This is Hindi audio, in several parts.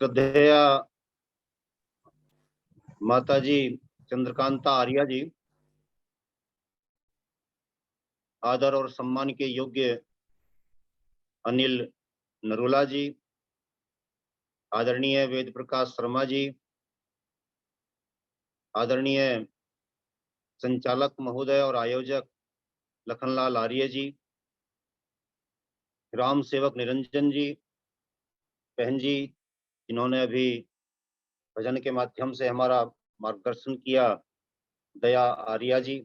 श्रद्धेय माताजी चंद्रकांता आर्या जी, आदर और सम्मान के योग्य अनिल नरूला जी, आदरणीय वेद प्रकाश शर्मा जी, आदरणीय संचालक महोदय और आयोजक लखनलाल आर्य जी, राम सेवक निरंजन जी, बहन जी जिन्होंने अभी भजन के माध्यम से हमारा मार्गदर्शन किया, दया आर्या जी,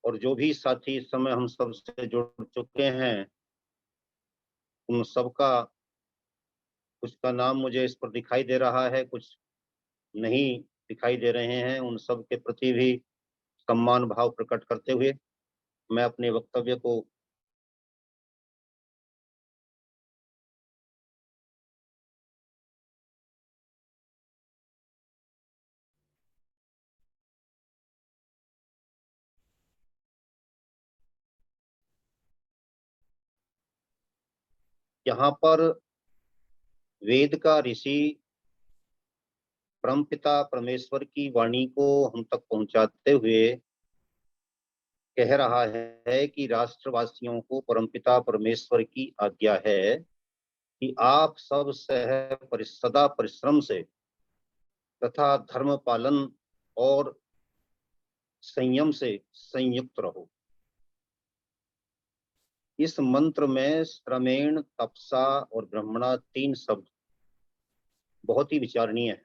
और जो भी साथी इस समय हम सब से जुड़ चुके हैं, उन सबका कुछ का नाम मुझे इस पर दिखाई दे रहा है, कुछ नहीं दिखाई दे रहे हैं। उन सब के प्रति भी सम्मान भाव प्रकट करते हुए मैं अपने वक्तव्य को यहाँ पर वेद का ऋषि परमपिता परमेश्वर की वाणी को हम तक पहुंचाते हुए कह रहा है कि राष्ट्रवासियों को परमपिता परमेश्वर की आज्ञा है कि आप सब सदा परिश्रम से तथा धर्म पालन और संयम से संयुक्त रहो। इस मंत्र में श्रमेण, तपसा और ब्रह्मणा 3 शब्द बहुत ही विचारणीय है,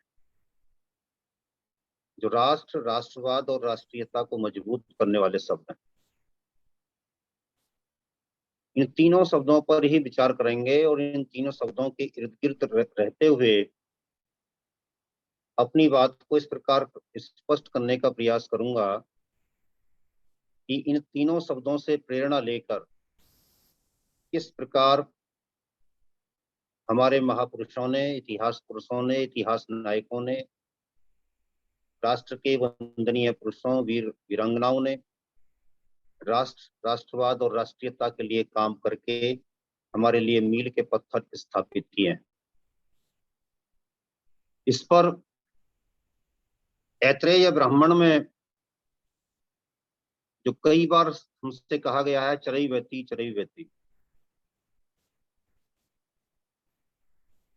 जो राष्ट्र, राष्ट्रवाद और राष्ट्रीयता को मजबूत करने वाले शब्द हैं। इन तीनों शब्दों पर ही विचार करेंगे और इन तीनों शब्दों के इर्द गिर्द रहते हुए अपनी बात को इस प्रकार स्पष्ट करने का प्रयास करूंगा कि इन तीनों शब्दों से प्रेरणा लेकर किस प्रकार हमारे महापुरुषों ने, इतिहास पुरुषों ने, इतिहास नायकों ने, राष्ट्र के वंदनीय पुरुषों, वीर वीरांगनाओं ने राष्ट्रवाद और राष्ट्रीयता के लिए काम करके हमारे लिए मील के पत्थर स्थापित किए हैं। इस पर ऐत्रेय ब्राह्मण में जो कई बार हमसे कहा गया है, चरैवेति चरैवेति,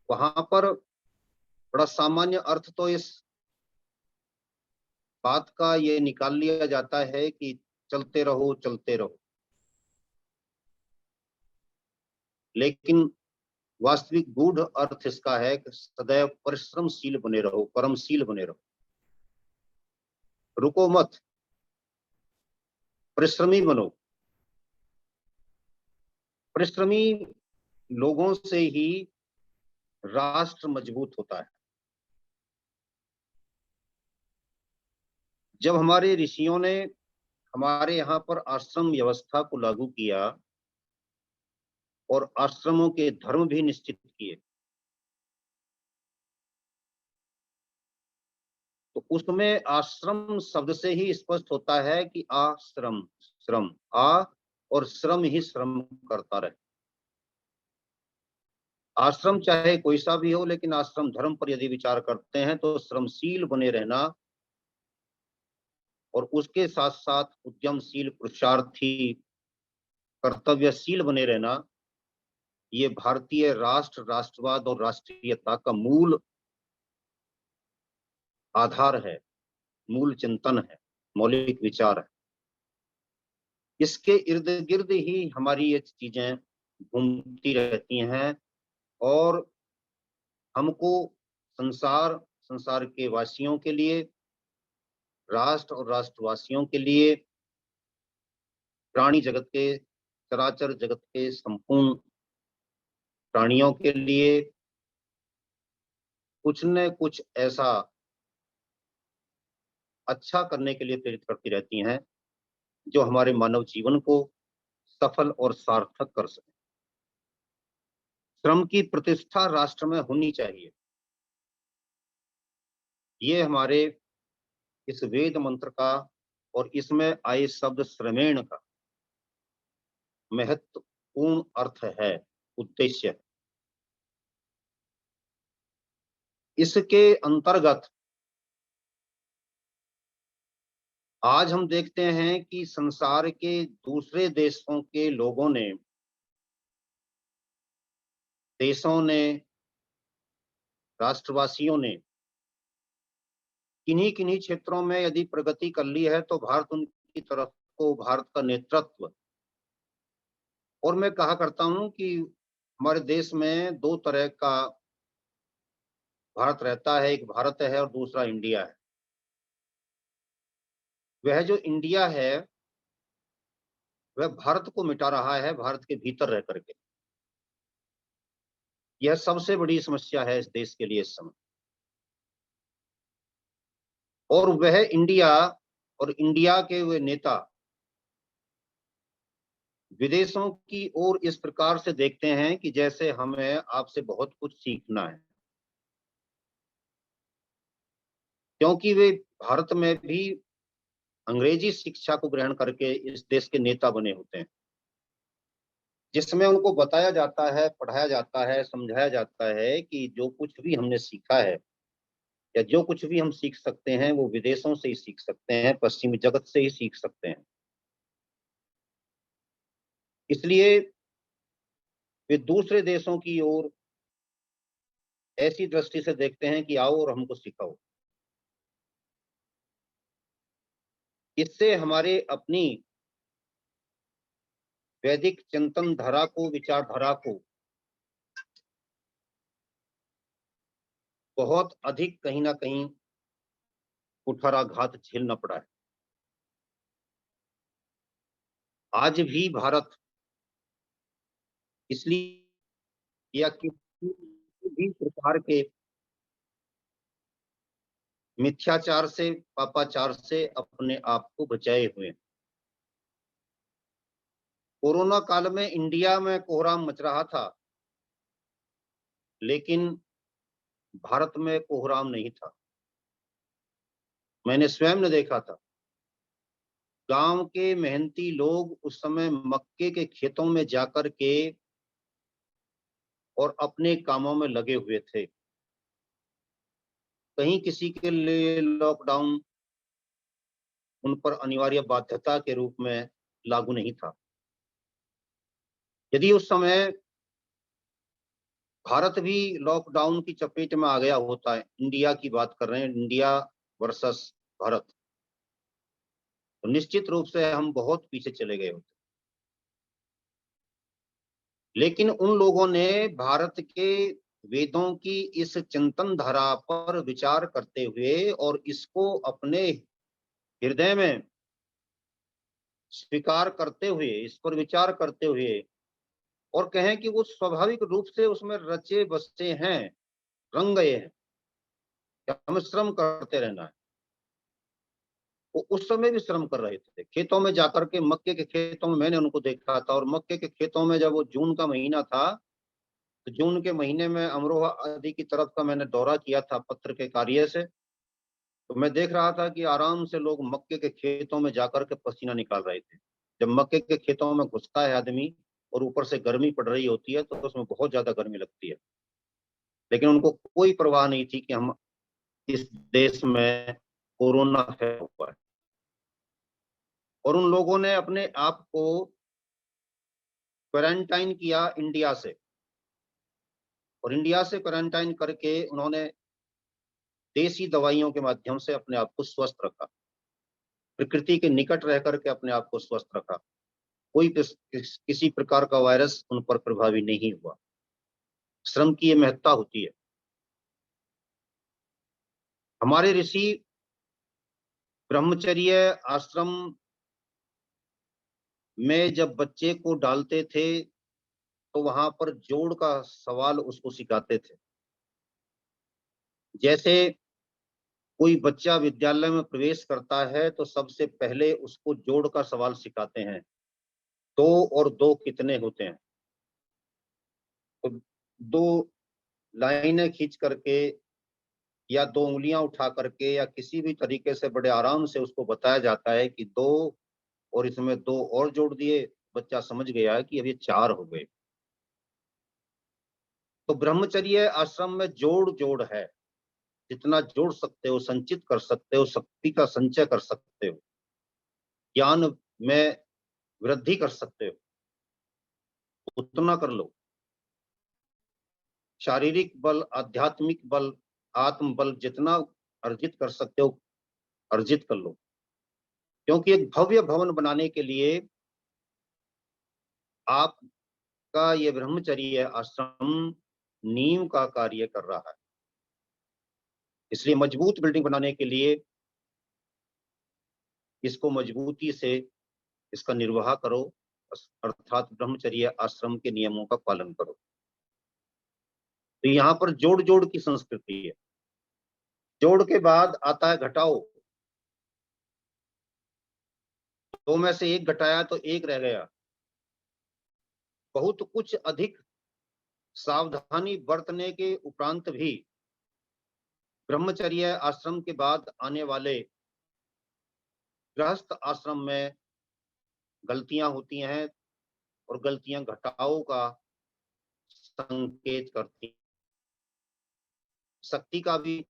वहां पर बड़ा सामान्य अर्थ तो इस बात का ये निकाल लिया जाता है कि चलते रहो चलते रहो, लेकिन वास्तविक गूढ़ अर्थ इसका है कि सदैव परिश्रमशील बने रहो, परमशील बने रहो, रुको मत, परिश्रमी बनो। परिश्रमी लोगों से ही राष्ट्र मजबूत होता है। जब हमारे ऋषियों ने हमारे यहाँ पर आश्रम व्यवस्था को लागू किया और आश्रमों के धर्म भी निश्चित किए, तो उसमें आश्रम शब्द से ही स्पष्ट होता है कि आश्रम, श्रम, आ और श्रम ही श्रम करता रहे। आश्रम चाहे कोई सा भी हो, लेकिन आश्रम धर्म पर यदि विचार करते हैं तो श्रमशील बने रहना और उसके साथ साथ उद्यमशील, पुरुषार्थी, कर्तव्यशील बने रहना, ये भारतीय राष्ट्र, राष्ट्रवाद और राष्ट्रीयता का मूल आधार है, मूल चिंतन है, मौलिक विचार है। इसके इर्द गिर्द ही हमारी ये चीजें घूमती रहती हैं और हमको संसार के वासियों के लिए, राष्ट्र और राष्ट्रवासियों के लिए, प्राणी जगत के, चराचर जगत के संपूर्ण प्राणियों के लिए कुछ न कुछ ऐसा अच्छा करने के लिए प्रेरित करती रहती हैं जो हमारे मानव जीवन को सफल और सार्थक कर सके। श्रम की प्रतिष्ठा राष्ट्र में होनी चाहिए, ये हमारे इस वेद मंत्र का और इसमें आए शब्द श्रमेण का महत्वपूर्ण अर्थ है, उद्देश्य है। इसके अंतर्गत आज हम देखते हैं कि संसार के दूसरे देशों ने, राष्ट्रवासियों ने किन्हीं किन्हीं क्षेत्रों में यदि प्रगति कर ली है तो भारत का नेतृत्व, और मैं कहा करता हूं कि हमारे देश में दो तरह का भारत रहता है, एक भारत है और दूसरा इंडिया है। वह जो इंडिया है वह भारत को मिटा रहा है भारत के भीतर रह करके। यह सबसे बड़ी समस्या है इस देश के लिए इस समय। और वह इंडिया और इंडिया के वे नेता विदेशों की ओर इस प्रकार से देखते हैं कि जैसे हमें आपसे बहुत कुछ सीखना है, क्योंकि वे भारत में भी अंग्रेजी शिक्षा को ग्रहण करके इस देश के नेता बने होते हैं, जिसमें उनको बताया जाता है, पढ़ाया जाता है, समझाया जाता है कि जो कुछ भी हमने सीखा है या जो कुछ भी हम सीख सकते हैं वो विदेशों से ही सीख सकते हैं, पश्चिमी जगत से ही सीख सकते हैं। इसलिए वे दूसरे देशों की ओर ऐसी दृष्टि से देखते हैं कि आओ और हमको सिखाओ। इससे हमारे अपनी वैदिक चिंतन धारा को, विचारधारा को बहुत अधिक कहीं ना कहीं कुठाराघात झेलना पड़ा है। आज भी भारत इसलिए या किसी भी प्रकार के मिथ्याचार से, पापाचार से अपने आप को बचाए हुए। कोरोना काल में इंडिया में कोहराम मच रहा था, लेकिन भारत में कोहराम नहीं था। मैंने स्वयं ने देखा था, गांव के मेहनती लोग उस समय मक्के के खेतों में जाकर के और अपने कामों में लगे हुए थे। कहीं किसी के लिए लॉकडाउन उन पर अनिवार्य बाध्यता के रूप में लागू नहीं था। यदि उस समय भारत भी लॉकडाउन की चपेट में आ गया होता है, इंडिया की बात कर रहे हैं, इंडिया वर्सेस भारत, तो निश्चित रूप से हम बहुत पीछे चले गए होते। लेकिन उन लोगों ने भारत के वेदों की इस चिंतन धारा पर विचार करते हुए और इसको अपने हृदय में स्वीकार करते हुए, इस पर विचार करते हुए, और कहें कि वो स्वाभाविक रूप से उसमें रचे बसे हैं, रंग गए हैं, कि हमें श्रम करते रहना है। वो उस समय भी श्रम कर रहे थे, खेतों में जाकर के, मक्के के खेतों में मैंने उनको देखा था। और मक्के के खेतों में जब वो जून का महीना था, तो जून के महीने में अमरोहा आदि की तरफ का मैंने दौरा किया था पत्र के कार्य से। तो मैं देख रहा था कि आराम से लोग मक्के के खेतों में जाकर के पसीना निकाल रहे थे। जब मक्के के खेतों में घुसता है आदमी और ऊपर से गर्मी पड़ रही होती है तो उसमें बहुत ज्यादा गर्मी लगती है, लेकिन उनको कोई परवाह नहीं थी कि हम इस देश में कोरोना फैला हुआ है। और उन लोगों ने अपने आप को क्वारंटाइन किया इंडिया से, और इंडिया से क्वारंटाइन करके उन्होंने देसी दवाइयों के माध्यम से अपने आप को स्वस्थ रखा, प्रकृति के निकट रह करके अपने आप को स्वस्थ रखा। कोई किसी प्रकार का वायरस उन पर प्रभावी नहीं हुआ। श्रम की ये महत्ता होती है। हमारे ऋषि ब्रह्मचर्य आश्रम में जब बच्चे को डालते थे तो वहां पर जोड़ का सवाल उसको सिखाते थे। जैसे कोई बच्चा विद्यालय में प्रवेश करता है तो सबसे पहले उसको जोड़ का सवाल सिखाते हैं, 2 और 2 कितने होते हैं। तो 2 लाइनें खींच करके या 2 उंगलियां उठा करके या किसी भी तरीके से बड़े आराम से उसको बताया जाता है कि 2 और इसमें 2 और जोड़ दिए, बच्चा समझ गया है कि अब ये 4 हो गए। तो ब्रह्मचर्य आश्रम में जोड़ जोड़ है। जितना जोड़ सकते हो, संचित कर सकते हो, शक्ति का संचय कर सकते हो, ज्ञान में वृद्धि कर सकते हो, उतना कर लो। शारीरिक बल, आध्यात्मिक बल, आत्म बल जितना अर्जित कर सकते हो अर्जित कर लो, क्योंकि एक भव्य भवन बनाने के लिए आपका ये ब्रह्मचर्य आश्रम नींव का कार्य कर रहा है। इसलिए मजबूत बिल्डिंग बनाने के लिए इसको मजबूती से इसका निर्वाह करो, अर्थात ब्रह्मचर्य आश्रम के नियमों का पालन करो। तो यहाँ पर जोड़ जोड़ की संस्कृति है। जोड़ के बाद आता है घटाओ। दो में से एक घटाया तो एक रह गया। बहुत कुछ अधिक सावधानी बरतने के उपरांत भी ब्रह्मचर्य आश्रम के बाद आने वाले गृहस्थ आश्रम में गलतियां होती हैं, और गलतियां घटाओ का संकेत करती हैं। शक्ति का भी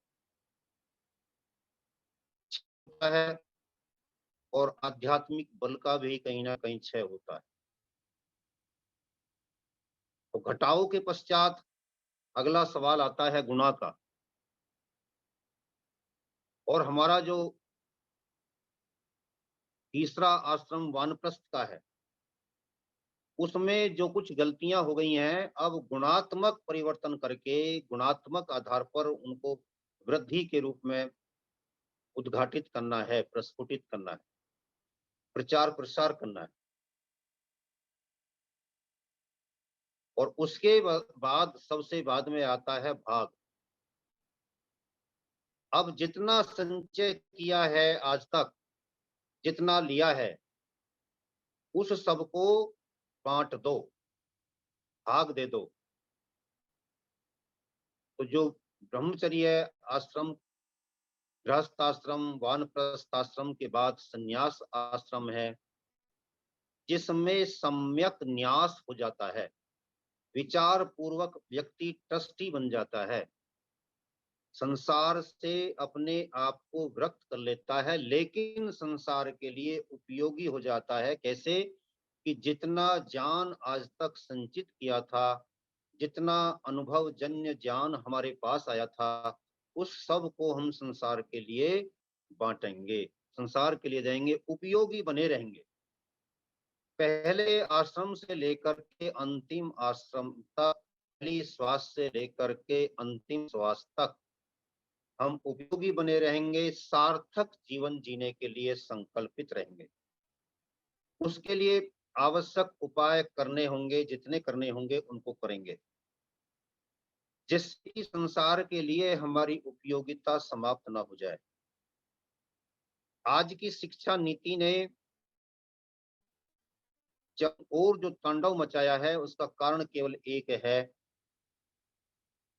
होता है और आध्यात्मिक बल का भी कहीं ना कहीं क्षय होता है। तो घटाओ के पश्चात अगला सवाल आता है गुणा का। और हमारा जो तीसरा आश्रम वानप्रस्थ का है, उसमें जो कुछ गलतियां हो गई हैं, अब गुणात्मक परिवर्तन करके गुणात्मक आधार पर उनको वृद्धि के रूप में उद्घाटित करना है, प्रस्फुटित करना है, प्रचार प्रसार करना है। और उसके बाद सबसे बाद में आता है भाग। अब जितना संचय किया है आज तक, जितना लिया है, उस सबको बांट दो, भाग दे दो। तो जो ब्रह्मचर्य आश्रम, गृहस्थ आश्रम, वानप्रस्थ आश्रम के बाद संन्यास आश्रम है, जिसमें सम्यक न्यास हो जाता है, विचार पूर्वक व्यक्ति ट्रस्टी बन जाता है, संसार से अपने आप को विरक्त कर लेता है, लेकिन संसार के लिए उपयोगी हो जाता है। कैसे कि जितना ज्ञान आज तक संचित किया था, जितना अनुभव जन्य ज्ञान हमारे पास आया था, उस सब को हम संसार के लिए बांटेंगे, संसार के लिए देंगे, उपयोगी बने रहेंगे। पहले आश्रम से लेकर के अंतिम आश्रम तक, पहली श्वास से लेकर के अंतिम श्वास तक हम उपयोगी बने रहेंगे, सार्थक जीवन जीने के लिए संकल्पित रहेंगे। उसके लिए आवश्यक उपाय करने होंगे, जितने करने होंगे उनको करेंगे, जिससे संसार के लिए हमारी उपयोगिता समाप्त ना हो जाए। आज की शिक्षा नीति ने जब और जो तांडव मचाया है, उसका कारण केवल एक है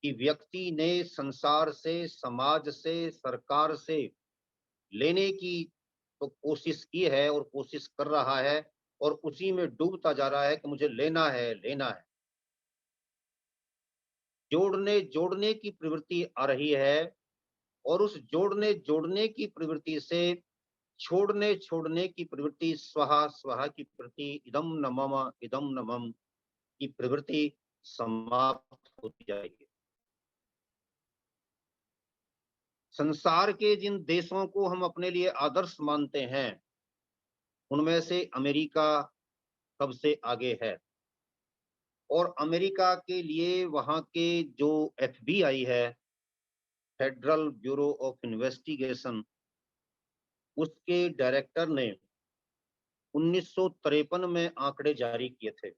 कि व्यक्ति ने संसार से, समाज से, सरकार से लेने की तो कोशिश की है और कोशिश कर रहा है, और उसी में डूबता जा रहा है कि मुझे लेना है, लेना है। जोड़ने जोड़ने की प्रवृत्ति आ रही है, और उस जोड़ने जोड़ने की प्रवृत्ति से छोड़ने छोड़ने की प्रवृत्ति, स्वाहा स्वाहा की प्रवृत्ति, इदम न मम की प्रवृत्ति समाप्त होती जाएगी। संसार के जिन देशों को हम अपने लिए आदर्श मानते हैं, उनमें से अमेरिका सबसे आगे है। और अमेरिका के लिए वहां के जो FBI है, फेडरल ब्यूरो ऑफ इन्वेस्टिगेशन, उसके डायरेक्टर ने 1953 में आंकड़े जारी किए थे।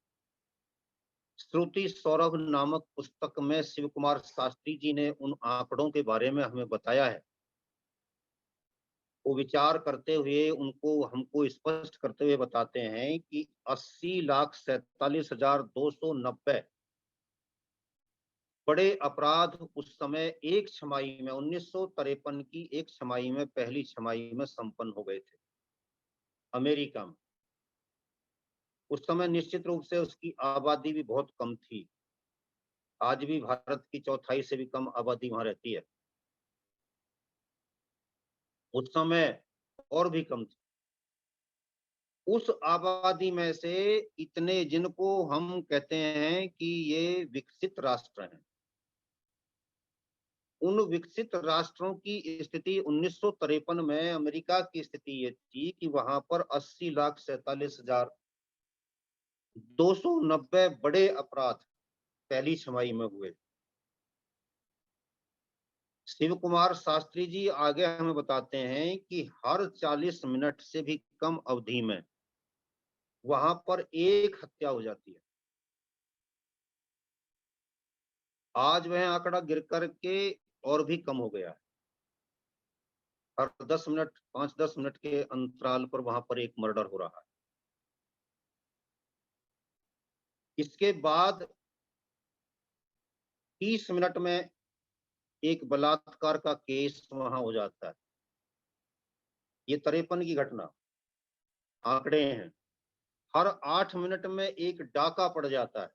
श्रुति सौरभ नामक पुस्तक में शिव कुमार शास्त्री जी ने उन आंकड़ों के बारे में हमें बताया है। वो विचार करते हुए उनको हमको स्पष्ट करते हुए बताते हैं कि 80,47,290 बड़े अपराध उस समय एक छमाही में, 1953 की एक छमाही में, पहली छमाही में संपन्न हो गए थे अमेरिका में। उस समय निश्चित रूप से उसकी आबादी भी बहुत कम थी। आज भी भारत की चौथाई से भी कम आबादी वहां रहती है। उस समय और भी कम थी। उस आबादी में से इतने जिनको हम कहते हैं कि ये विकसित राष्ट्र हैं, उन विकसित राष्ट्रों की स्थिति 1953 में अमेरिका की स्थिति ये थी कि वहां पर 80,47,290 बड़े अपराध पहली छमाही में हुए। शिव कुमार शास्त्री जी आगे हमें बताते हैं कि हर 40 मिनट से भी कम अवधि में वहां पर एक हत्या हो जाती है। आज वह आंकड़ा गिर करके और भी कम हो गया है। हर 10 मिनट 5-10 मिनट के अंतराल पर वहां पर एक मर्डर हो रहा है। इसके बाद 30 मिनट में एक बलात्कार का केस वहां हो जाता है। ये 53 की घटना, आंकड़े हैं। हर 8 मिनट में एक डाका पड़ जाता है।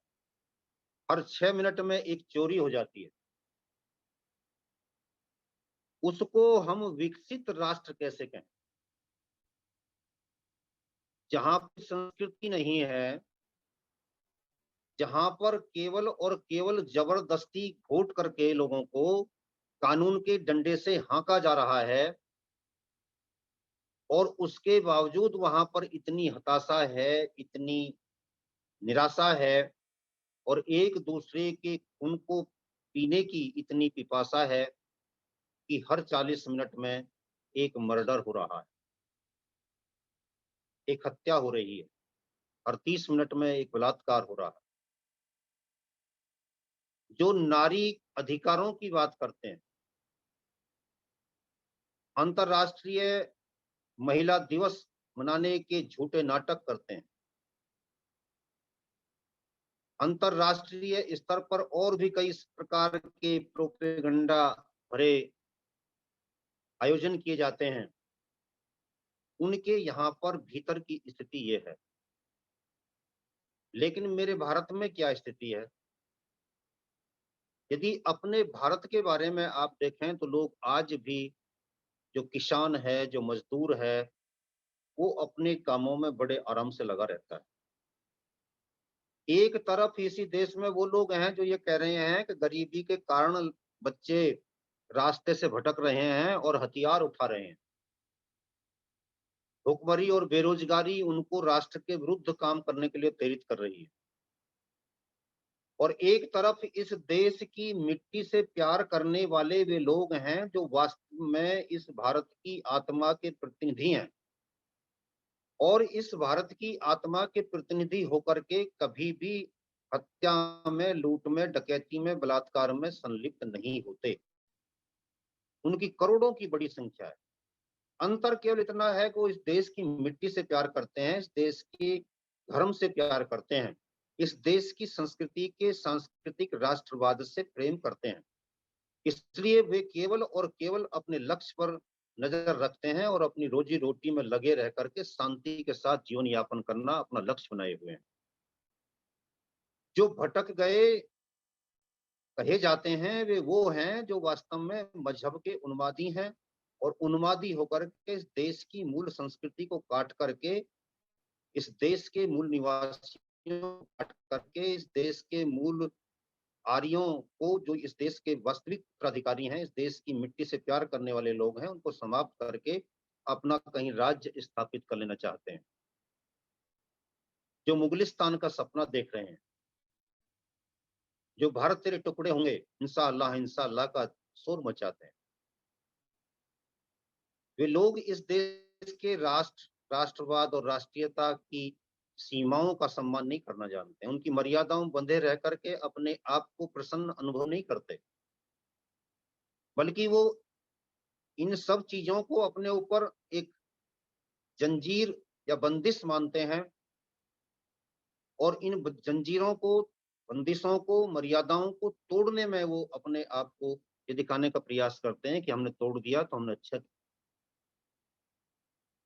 हर 6 मिनट में एक चोरी हो जाती है। उसको हम विकसित राष्ट्र कैसे कहें? जहां पर संस्कृति नहीं है, जहां पर केवल और केवल जबरदस्ती घोट करके लोगों को कानून के डंडे से हाँका जा रहा है, और उसके बावजूद वहां पर इतनी हताशा है, इतनी निराशा है, और एक दूसरे के खून को पीने की इतनी पिपासा है कि हर 40 मिनट में एक मर्डर हो रहा है, एक हत्या हो रही है, हर 30 मिनट में एक बलात्कार हो रहा है। जो नारी अधिकारों की बात करते हैं, अंतर्राष्ट्रीय महिला दिवस मनाने के झूठे नाटक करते हैं, अंतर्राष्ट्रीय स्तर पर और भी कई प्रकार के प्रोपेगंडा भरे आयोजन किए जाते हैं, उनके यहाँ पर भीतर की स्थिति ये है। लेकिन मेरे भारत में क्या स्थिति है? यदि अपने भारत के बारे में आप देखें तो लोग आज भी, जो किसान है, जो मजदूर है, वो अपने कामों में बड़े आराम से लगा रहता है। एक तरफ इसी देश में वो लोग हैं जो ये कह रहे हैं कि गरीबी के कारण बच्चे रास्ते से भटक रहे हैं और हथियार उठा रहे हैं। भुखमरी और बेरोजगारी उनको राष्ट्र के विरुद्ध काम करने के लिए प्रेरित कर रही है। और एक तरफ इस देश की मिट्टी से प्यार करने वाले वे लोग हैं जो वास्तव में इस भारत की आत्मा के प्रतिनिधि हैं, और इस भारत की आत्मा के प्रतिनिधि होकर के कभी भी हत्या में, लूट में, डकैती में, बलात्कार में संलिप्त नहीं होते। उनकी करोड़ों की बड़ी संख्या है। अंतर केवल इतना है कि वो इस देश की मिट्टी से प्यार करते हैं, इस देश के धर्म से प्यार करते हैं, इस देश की संस्कृति के सांस्कृतिक राष्ट्रवाद से प्रेम करते हैं। इसलिए वे केवल और केवल अपने लक्ष्य पर नजर रखते हैं और अपनी रोजी रोटी में लगे रह करके शांति के साथ जीवन यापन करना अपना लक्ष्य बनाए हुए हैं। जो भटक गए कहे जाते हैं, वे वो हैं जो वास्तव में मजहब के उन्मादी हैं, और उन्मादी होकर के इस देश की मूल संस्कृति को काट करके, इस देश के मूल निवासियों को काट करके, इस देश के मूल आर्यों को, जो इस देश के वास्तविक उत्तराधिकारी हैं, इस देश की मिट्टी से प्यार करने वाले लोग हैं, उनको समाप्त करके अपना कहीं राज्य स्थापित कर लेना चाहते हैं। जो मुगलिस्तान का सपना देख रहे हैं, जो भारत तेरे टुकड़े होंगे इंशाअल्लाह का शोर मचाते हैं, वे लोग इस देश के राष्ट्रवाद और राष्ट्रीयता की सीमाओं का सम्मान नहीं करना जानते, उनकी मर्यादाओं बंधे रह करके अपने आप को प्रसन्न अनुभव नहीं करते, बल्कि वो इन सब चीजों को अपने ऊपर एक जंजीर या बंदिश मानते हैं, और इन जंजीरों को, बंदिशों को, मर्यादाओं को तोड़ने में वो अपने आप को ये दिखाने का प्रयास करते हैं कि हमने तोड़ दिया तो हमने अच्छा किया।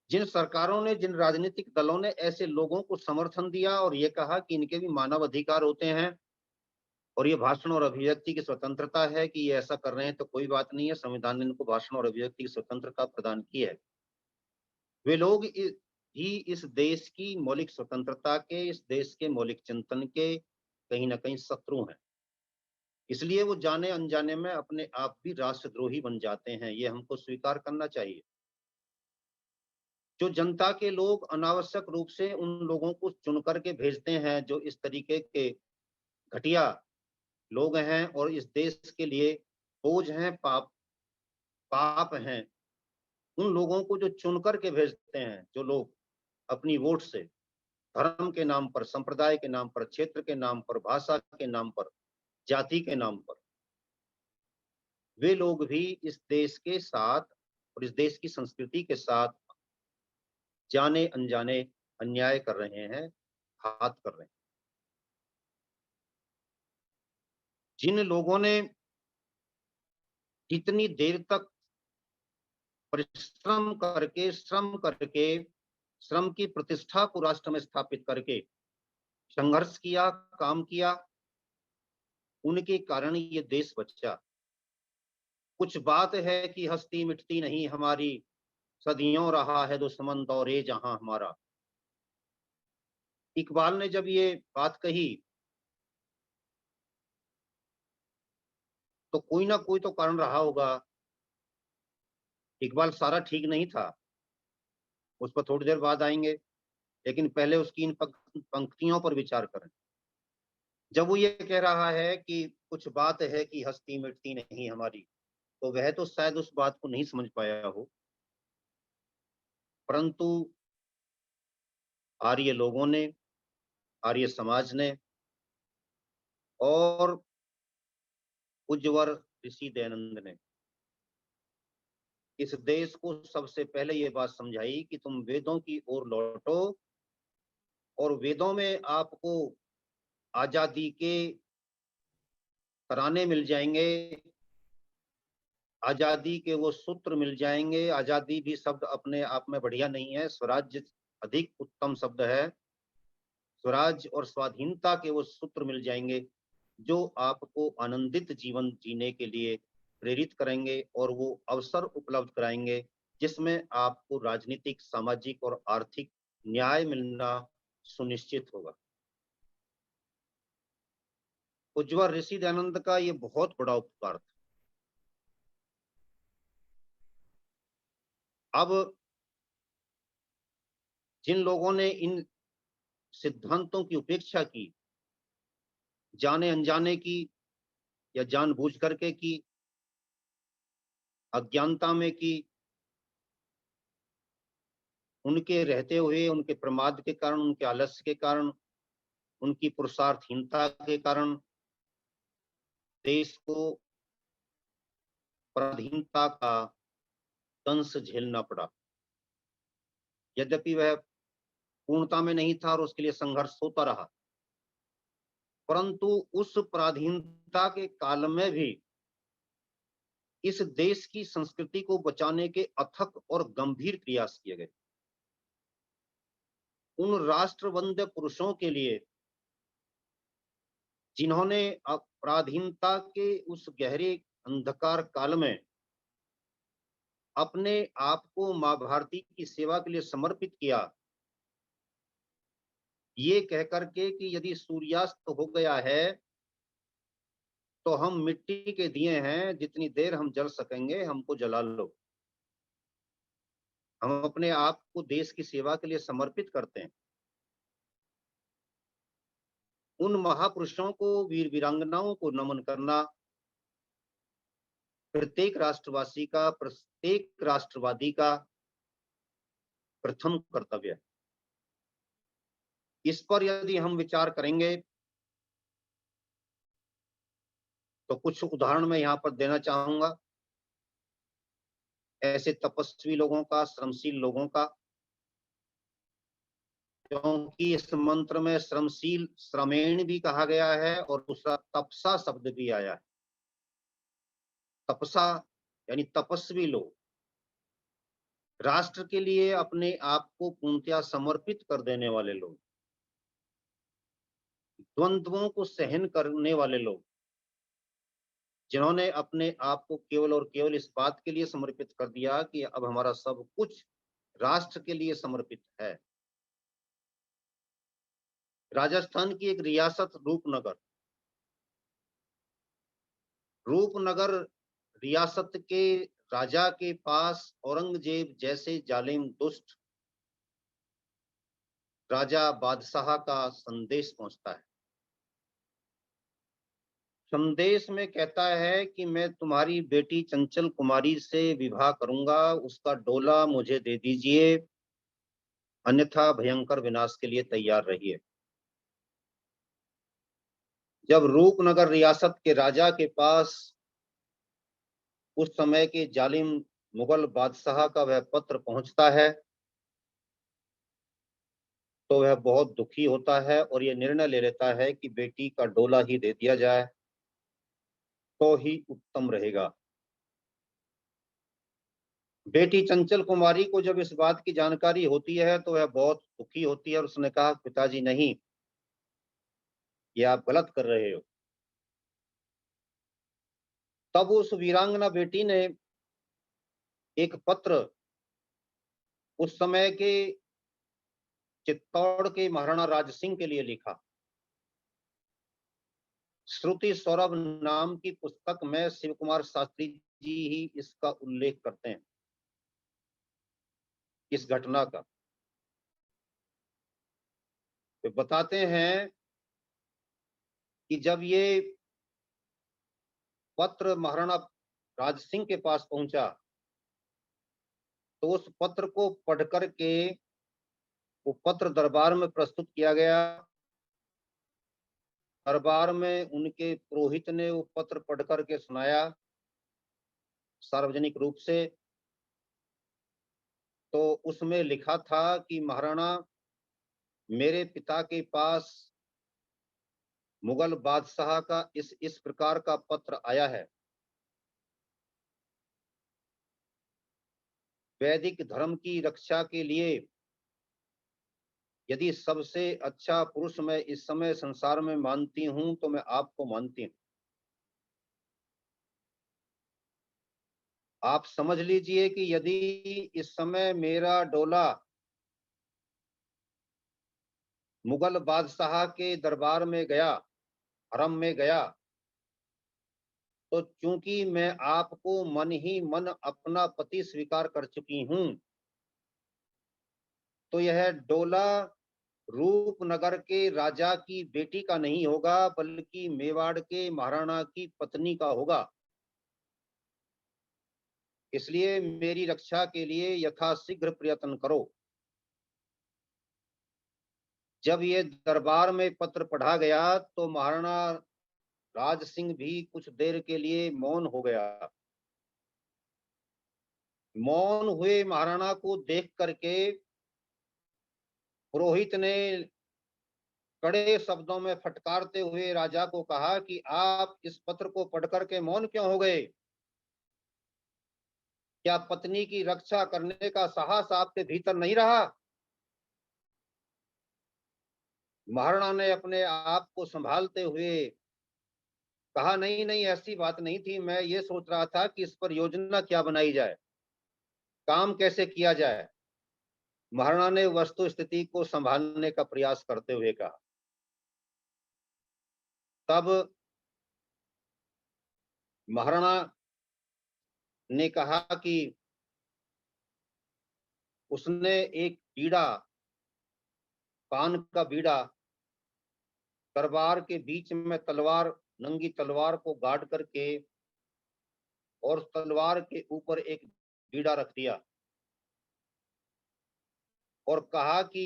जिन सरकारों ने, जिन राजनीतिक दलों ने ऐसे लोगों को समर्थन दिया और ये कहा कि इनके भी मानव अधिकार होते हैं, और ये भाषण और अभिव्यक्ति की स्वतंत्रता है कि ये ऐसा कर रहे हैं तो कोई बात नहीं है, संविधान ने इनको भाषण और अभिव्यक्ति की स्वतंत्रता प्रदान की है। वे लोग ही इस देश की मौलिक स्वतंत्रता के, इस देश के मौलिक चिंतन के कहीं ना कहीं शत्रु हैं। इसलिए वो जाने अनजाने में अपने आप भी राष्ट्रद्रोही बन जाते हैं, ये हमको स्वीकार करना चाहिए। जो जनता के लोग अनावश्यक रूप से उन लोगों को चुन करके भेजते हैं जो इस तरीके के घटिया लोग हैं और इस देश के लिए बोझ हैं, पाप हैं, उन लोगों को जो चुन करके भेजते हैं, जो लोग अपनी वोट से धर्म के नाम पर, संप्रदाय के नाम पर, क्षेत्र के नाम पर, भाषा के नाम पर, जाति के नाम पर, वे लोग भी इस देश के साथ और इस देश की संस्कृति के साथ जाने अनजाने अन्याय कर रहे हैं, घात कर रहे हैं। जिन लोगों ने जितनी देर तक परिश्रम करके, श्रम की प्रतिष्ठा को राष्ट्र में स्थापित करके संघर्ष किया, काम किया, उनके कारण ये देश बचा। कुछ बात है कि हस्ती मिटती नहीं हमारी, सदियों रहा है दुश्मन दौरे जहां हमारा। इकबाल ने जब ये बात कही तो कोई ना कोई तो कारण रहा होगा। इकबाल सारा ठीक नहीं था, उस पर थोड़ी देर बाद आएंगे, लेकिन पहले उसकी इन पंक्तियों पर विचार करें। जब वो ये कह रहा है कि कुछ बात है कि हस्ती मिटती नहीं हमारी, तो वह तो शायद उस बात को नहीं समझ पाया हो, परंतु आर्य लोगों ने, आर्य समाज ने और उज्ज्वल ऋषि दयानंद ने इस देश को सबसे पहले ये बात समझाई कि तुम वेदों की ओर लौटो और वेदों में आपको आजादी के तराने मिल जाएंगे, आजादी के वो सूत्र मिल जाएंगे। आजादी भी शब्द अपने आप में बढ़िया नहीं है, स्वराज्य अधिक उत्तम शब्द है। स्वराज और स्वाधीनता के वो सूत्र मिल जाएंगे जो आपको आनंदित जीवन जीने के लिए प्रेरित करेंगे और वो अवसर उपलब्ध कराएंगे जिसमें आपको राजनीतिक, सामाजिक और आर्थिक न्याय मिलना सुनिश्चित होगा। उज्ज्वल ऋषि दयानंद का ये बहुत बड़ा उपकार था। अब जिन लोगों ने इन सिद्धांतों की उपेक्षा की, जाने अनजाने की या जानबूझ करके की, अज्ञानता में की, उनके रहते हुए, उनके प्रमाद के कारण, उनके आलस्य के कारण, उनकी पुरुषार्थहीनता के कारण देश को पराधीनता का दंश झेलना पड़ा। यद्यपि वह पूर्णता में नहीं था और उसके लिए संघर्ष होता रहा, परंतु उस पराधीनता के काल में भी इस देश की संस्कृति को बचाने के अथक और गंभीर प्रयास किए गए। उन राष्ट्रवंद्य पुरुषों के लिए जिन्होंने पराधीनता के उस गहरे अंधकार काल में अपने आप को मां भारती की सेवा के लिए समर्पित किया, ये कहकर के कि यदि सूर्यास्त हो गया है तो हम मिट्टी के दिए हैं, जितनी देर हम जल सकेंगे हमको जला लो। हम अपने आप को देश की सेवा के लिए समर्पित करते हैं। उन महापुरुषों को, वीर वीरांगनाओं को नमन करना प्रत्येक राष्ट्रवासी का, प्रत्येक राष्ट्रवादी का प्रथम कर्तव्य है। इस पर यदि हम विचार करेंगे तो कुछ उदाहरण मैं यहाँ पर देना चाहूंगा, ऐसे तपस्वी लोगों का, श्रमशील लोगों का, क्योंकि इस मंत्र में श्रमशील श्रमेण भी कहा गया है और दूसरा तपसा शब्द भी आया है। तपसा यानी तपस्वी लोग, राष्ट्र के लिए अपने आप को पूर्णतया समर्पित कर देने वाले लोग, द्वंद्वों को सहन करने वाले लोग, जिन्होंने अपने आप को केवल और केवल इस बात के लिए समर्पित कर दिया कि अब हमारा सब कुछ राष्ट्र के लिए समर्पित है। राजस्थान की एक रियासत रूपनगर, रूपनगर रियासत के राजा के पास औरंगजेब जैसे जालिम दुष्ट राजा बादशाह का संदेश पहुंचता है। संदेश में कहता है कि मैं तुम्हारी बेटी चंचल कुमारी से विवाह करूंगा, उसका डोला मुझे दे दीजिए, अन्यथा भयंकर विनाश के लिए तैयार रहिए। जब रूपनगर रियासत के राजा के पास उस समय के जालिम मुगल बादशाह का वह पत्र पहुंचता है तो वह बहुत दुखी होता है और यह निर्णय ले लेता है कि बेटी का डोला ही दे दिया जाए तो ही उत्तम रहेगा। बेटी चंचल कुमारी को जब इस बात की जानकारी होती है तो वह बहुत दुखी होती है और उसने कहा, पिताजी नहीं, ये आप गलत कर रहे हो। तब उस वीरांगना बेटी ने एक पत्र उस समय के चित्तौड़ के महाराणा राज सिंह के लिए लिखा। श्रुति सौरभ नाम की पुस्तक में शिव कुमार शास्त्री जी ही इसका उल्लेख करते हैं, इस घटना का। तो बताते हैं कि जब ये पत्र महाराणा राज सिंह के पास पहुंचा तो उस पत्र को पढ़ करके वो पत्र दरबार में प्रस्तुत किया गया। दरबार में उनके पुरोहित ने वो पत्र पढ़ करके सुनाया सार्वजनिक रूप से। तो उसमें लिखा था कि महाराणा, मेरे पिता के पास मुगल बादशाह का इस प्रकार का पत्र आया है। वैदिक धर्म की रक्षा के लिए यदि सबसे अच्छा पुरुष मैं इस समय संसार में मानती हूं तो मैं आपको मानती हूं। आप समझ लीजिए कि यदि इस समय मेरा डोला मुगल बादशाह के दरबार में गया, हरम में गया, तो चूंकि मैं आपको मन ही मन अपना पति स्वीकार कर चुकी हूं, तो यह डोला रूपनगर के राजा की बेटी का नहीं होगा बल्कि मेवाड़ के महाराणा की पत्नी का होगा। इसलिए मेरी रक्षा के लिए यथाशीघ्र प्रयत्न करो। जब ये दरबार में पत्र पढ़ा गया तो महाराणा राज सिंह भी कुछ देर के लिए मौन हो गया। मौन हुए महाराणा को देख करके पुरोहित ने कड़े शब्दों में फटकारते हुए राजा को कहा कि आप इस पत्र को पढ़ करके मौन क्यों हो गए? क्या पत्नी की रक्षा करने का साहस आपके भीतर नहीं रहा? महाराणा ने अपने आप को संभालते हुए कहा, नहीं नहीं, ऐसी बात नहीं थी, मैं ये सोच रहा था कि इस पर योजना क्या बनाई जाए, काम कैसे किया जाए। महाराणा ने वस्तु स्थिति को संभालने का प्रयास करते हुए कहा। तब महाराणा ने कहा कि उसने एक बीड़ा, पान का बीड़ा, दरबार के बीच में तलवार, नंगी तलवार को गाड़ करके और तलवार के ऊपर एक बीड़ा रख दिया और कहा कि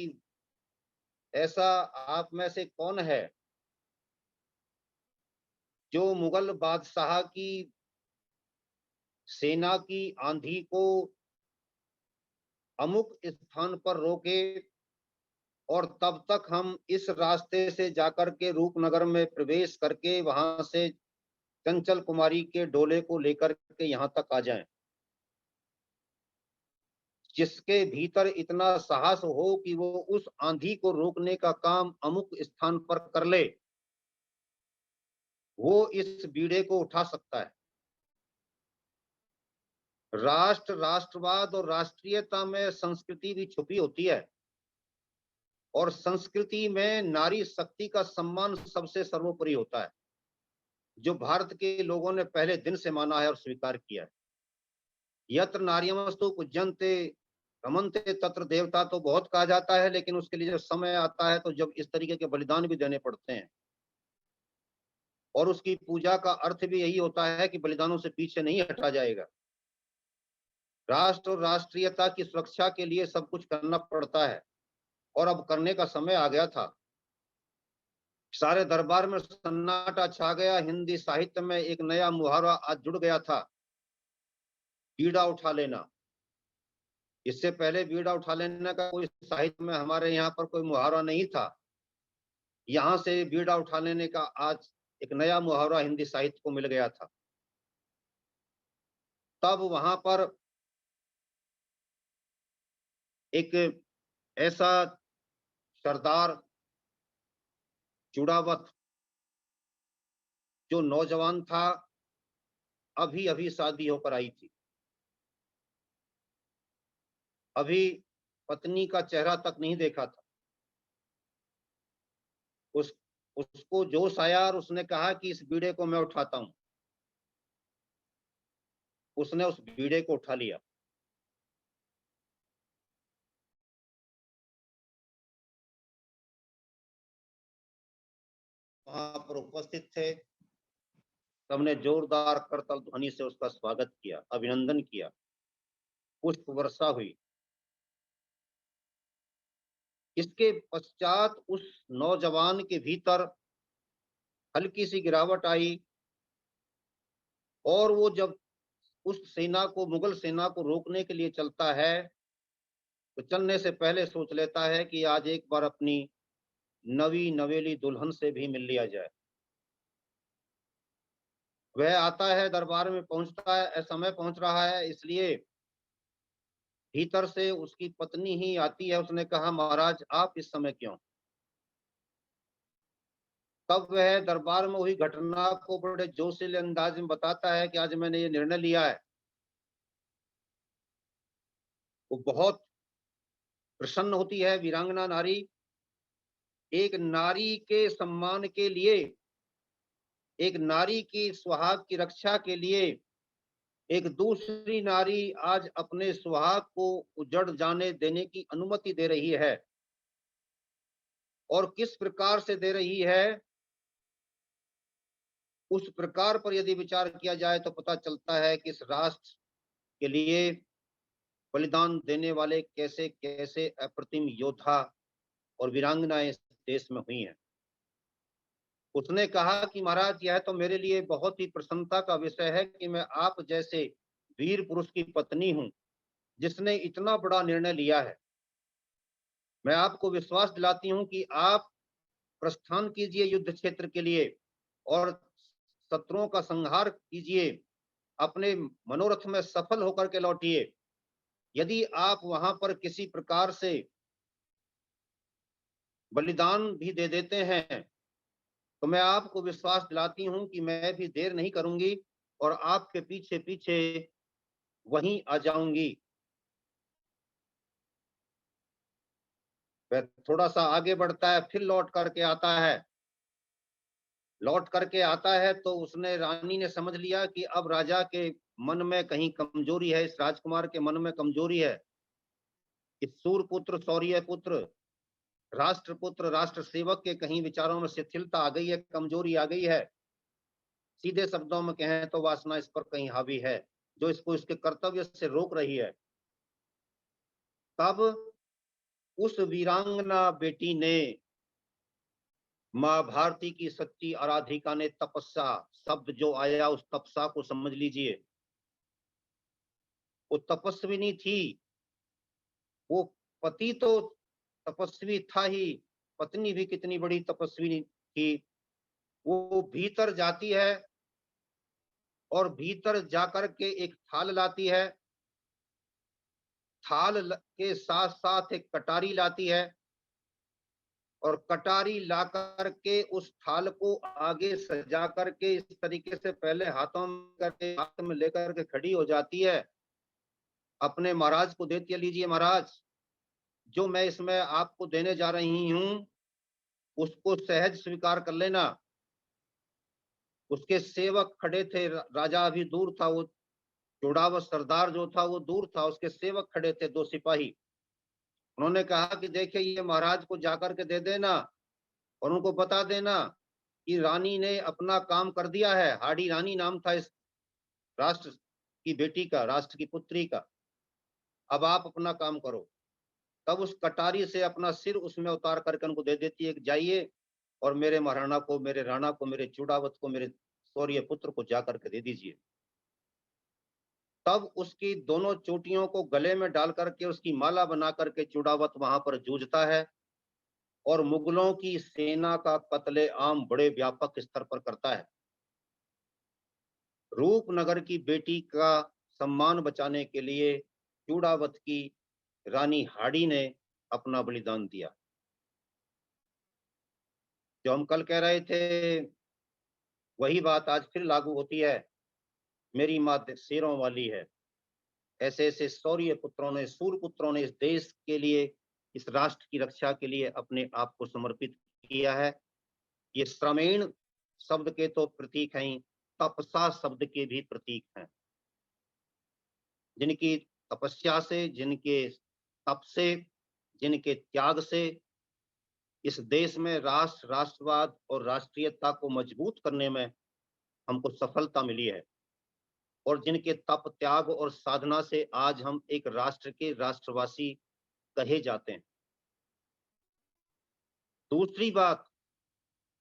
ऐसा आप में से कौन है जो मुगल बादशाह की सेना की आंधी को अमुक स्थान पर रोके और तब तक हम इस रास्ते से जाकर के रूपनगर में प्रवेश करके वहां से चंचल कुमारी के डोले को लेकर के यहाँ तक आ जाएं। जिसके भीतर इतना साहस हो कि वो उस आंधी को रोकने का काम अमुक स्थान पर कर ले, वो इस बीड़े को उठा सकता है। राष्ट्र, राष्ट्रवाद और राष्ट्रीयता में संस्कृति भी छुपी होती है, और संस्कृति में नारी शक्ति का सम्मान सबसे सर्वोपरि होता है, जो भारत के लोगों ने पहले दिन से माना है और स्वीकार किया है। यत्र नार्यमस्तु पूज्यन्ते रमन्ते तत्र देवता तो बहुत कहा जाता है, लेकिन उसके लिए जब समय आता है तो जब इस तरीके के बलिदान भी देने पड़ते हैं, और उसकी पूजा का अर्थ भी यही होता है कि बलिदानों से पीछे नहीं हटा जाएगा। राष्ट्र और राष्ट्रीयता की सुरक्षा के लिए सब कुछ करना पड़ता है, और अब करने का समय आ गया था। सारे दरबार में सन्नाटा छा गया। हिंदी साहित्य में एक नया मुहावरा आज जुड़ गया था, बीड़ा उठा लेना। इससे पहले बीड़ा उठा लेने का कोई साहित्य में हमारे यहाँ पर कोई मुहावरा नहीं था। यहाँ से बीड़ा उठा लेने का आज एक नया मुहावरा हिंदी साहित्य को मिल गया था। तब वहां पर एक ऐसा सरदार चुड़ावत, जो नौजवान था, अभी अभी शादी होकर आई थी, अभी पत्नी का चेहरा तक नहीं देखा था। उस उसको जोश आया और उसने कहा कि इस बीड़े को मैं उठाता हूं। उसने उस बीड़े को उठा लिया। वहां पर उपस्थित थे, सबने जोरदार करतल ध्वनि से उसका स्वागत किया, अभिनंदन किया, पुष्प वर्षा हुई। इसके पश्चात उस नौजवान के भीतर हल्की सी गिरावट आई, और वो जब उस सेना को, मुगल सेना को रोकने के लिए चलता है, तो चलने से पहले सोच लेता है कि आज एक बार अपनी नवी नवेली दुल्हन से भी मिल लिया जाए। वह आता है, दरबार में पहुंचता है, समय पहुंच रहा है, इसलिए भीतर से उसकी पत्नी ही आती है। उसने कहा, महाराज आप इस समय क्यों? तब वह दरबार में हुई घटना को बड़े जोशीले अंदाज में बताता है कि आज मैंने ये निर्णय लिया है। वो बहुत प्रसन्न होती है वीरांगना नारी। एक नारी के सम्मान के लिए, एक नारी की सुहाग की रक्षा के लिए, एक दूसरी नारी आज अपने सुहाग को उजड़ जाने देने की अनुमति दे रही है। और किस प्रकार से दे रही है, उस प्रकार पर यदि विचार किया जाए तो पता चलता है कि इस राष्ट्र के लिए बलिदान देने वाले कैसे कैसे अप्रतिम योद्धा और वीरांगनाएं इस देश में हुई हैं। उसने कहा कि महाराज, यह तो मेरे लिए बहुत ही प्रसन्नता का विषय है कि मैं आप जैसे वीर पुरुष की पत्नी हूं, जिसने इतना बड़ा निर्णय लिया है। मैं आपको विश्वास दिलाती हूं कि आप प्रस्थान कीजिए युद्ध क्षेत्र के लिए, और शत्रुओं का संहार कीजिए, अपने मनोरथ में सफल होकर के लौटिए। यदि आप वहां पर किसी प्रकार से बलिदान भी दे देते हैं, तो मैं आपको विश्वास दिलाती हूं कि मैं भी देर नहीं करूंगी और आपके पीछे पीछे वहीं आ जाऊंगी। वह थोड़ा सा आगे बढ़ता है, फिर लौट करके आता है। लौट करके आता है तो उसने, रानी ने समझ लिया कि अब राजा के मन में कहीं कमजोरी है, इस राजकुमार के मन में कमजोरी है। इस सूरपुत्र, शौर्य पुत्र, राष्ट्रपुत्र, राष्ट्र सेवक के कहीं विचारों में शिथिलता आ गई है, कमजोरी आ गई है। सीधे शब्दों में कहें तो वासना इस पर कहीं हावी है, जो इसको इसके कर्तव्य से रोक रही है। तब उस वीरांगना बेटी ने, माँ भारती की सच्ची आराधिका ने, तपस्या शब्द जो आया, उस तपस्या को समझ लीजिए। वो तपस्विनी थी। वो पति तो तपस्वी था ही, पत्नी भी कितनी बड़ी तपस्विनी थी। वो भीतर जाती है और भीतर जाकर के एक थाल लाती है। थाल के साथ साथ एक कटारी लाती है। और कटारी ला करके उस थाल को आगे सजा करके इस तरीके से पहले हाथों में करके हाथ में लेकर के खड़ी हो जाती है, अपने महाराज को देती है, लीजिए महाराज, जो मैं इसमें आपको देने जा रही हूं उसको सहज स्वीकार कर लेना। उसके सेवक खड़े थे, राजा अभी दूर था, वो जोड़ावत सरदार जो था वो दूर था, उसके सेवक खड़े थे, दो सिपाही। उन्होंने कहा कि देखिए ये महाराज को जाकर के दे देना और उनको बता देना कि रानी ने अपना काम कर दिया है। हाड़ी रानी नाम था इस राष्ट्र की बेटी का, राष्ट्र की पुत्री का। अब आप अपना काम करो। तब उस कटारी से अपना सिर उसमें उतार करके उनको दे देती है कि जाइए और मेरे महाराणा को, मेरे राणा को, मेरे चूड़ावत को, मेरे शौर्य पुत्र को जाकर के दे दीजिए। तब उसकी दोनों चोटियों को गले में डाल करके उसकी माला बना करके चूड़ावत वहां पर जूझता है और मुगलों की सेना का कत्ले आम बड़े व्यापक स्तर पर करता है। रूपनगर की बेटी का सम्मान बचाने के लिए चूड़ावत की रानी हाड़ी ने अपना बलिदान दिया। जो हम कल कह रहे थे वही बात आज फिर लागू होती है। मेरी माँ शेरों वाली है। ऐसे ऐसे शौर्य पुत्रों ने, सूर पुत्रों ने इस देश के लिए, इस राष्ट्र की रक्षा के लिए अपने आप को समर्पित किया है। ये श्रमेण शब्द के तो प्रतीक हैं, तपसा शब्द के भी प्रतीक हैं। जिनकी तपस्या से, जिनके तप से, जिनके त्याग से इस देश में राष्ट्र, राष्ट्रवाद और राष्ट्रीयता को मजबूत करने में हमको सफलता मिली है और जिनके तप, त्याग और साधना से आज हम एक राष्ट्र के राष्ट्रवासी कहे जाते हैं। दूसरी बात,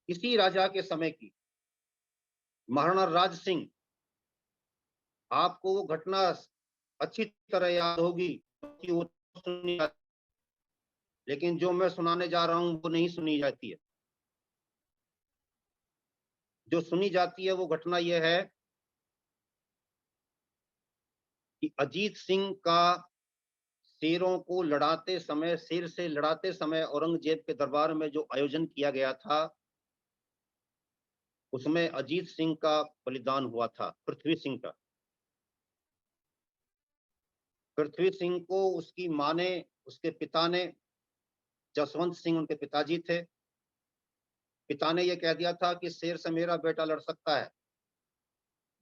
इसी राजा के समय की महाराणा राज सिंह, आपको वो घटना अच्छी तरह याद होगी कि वो सुनी, लेकिन जो मैं सुनाने जा रहा हूं वो नहीं सुनी जाती है। जो सुनी जाती है वो घटना यह है कि अजीत सिंह का शेरों को लड़ाते समय, शेर से लड़ाते समय औरंगजेब के दरबार में जो आयोजन किया गया था उसमें अजीत सिंह का बलिदान हुआ था, पृथ्वी सिंह का। पृथ्वी सिंह को उसकी मां ने, उसके पिता ने, जसवंत सिंह उनके पिताजी थे, पिता ने यह कह दिया था कि शेर से मेरा बेटा लड़ सकता है।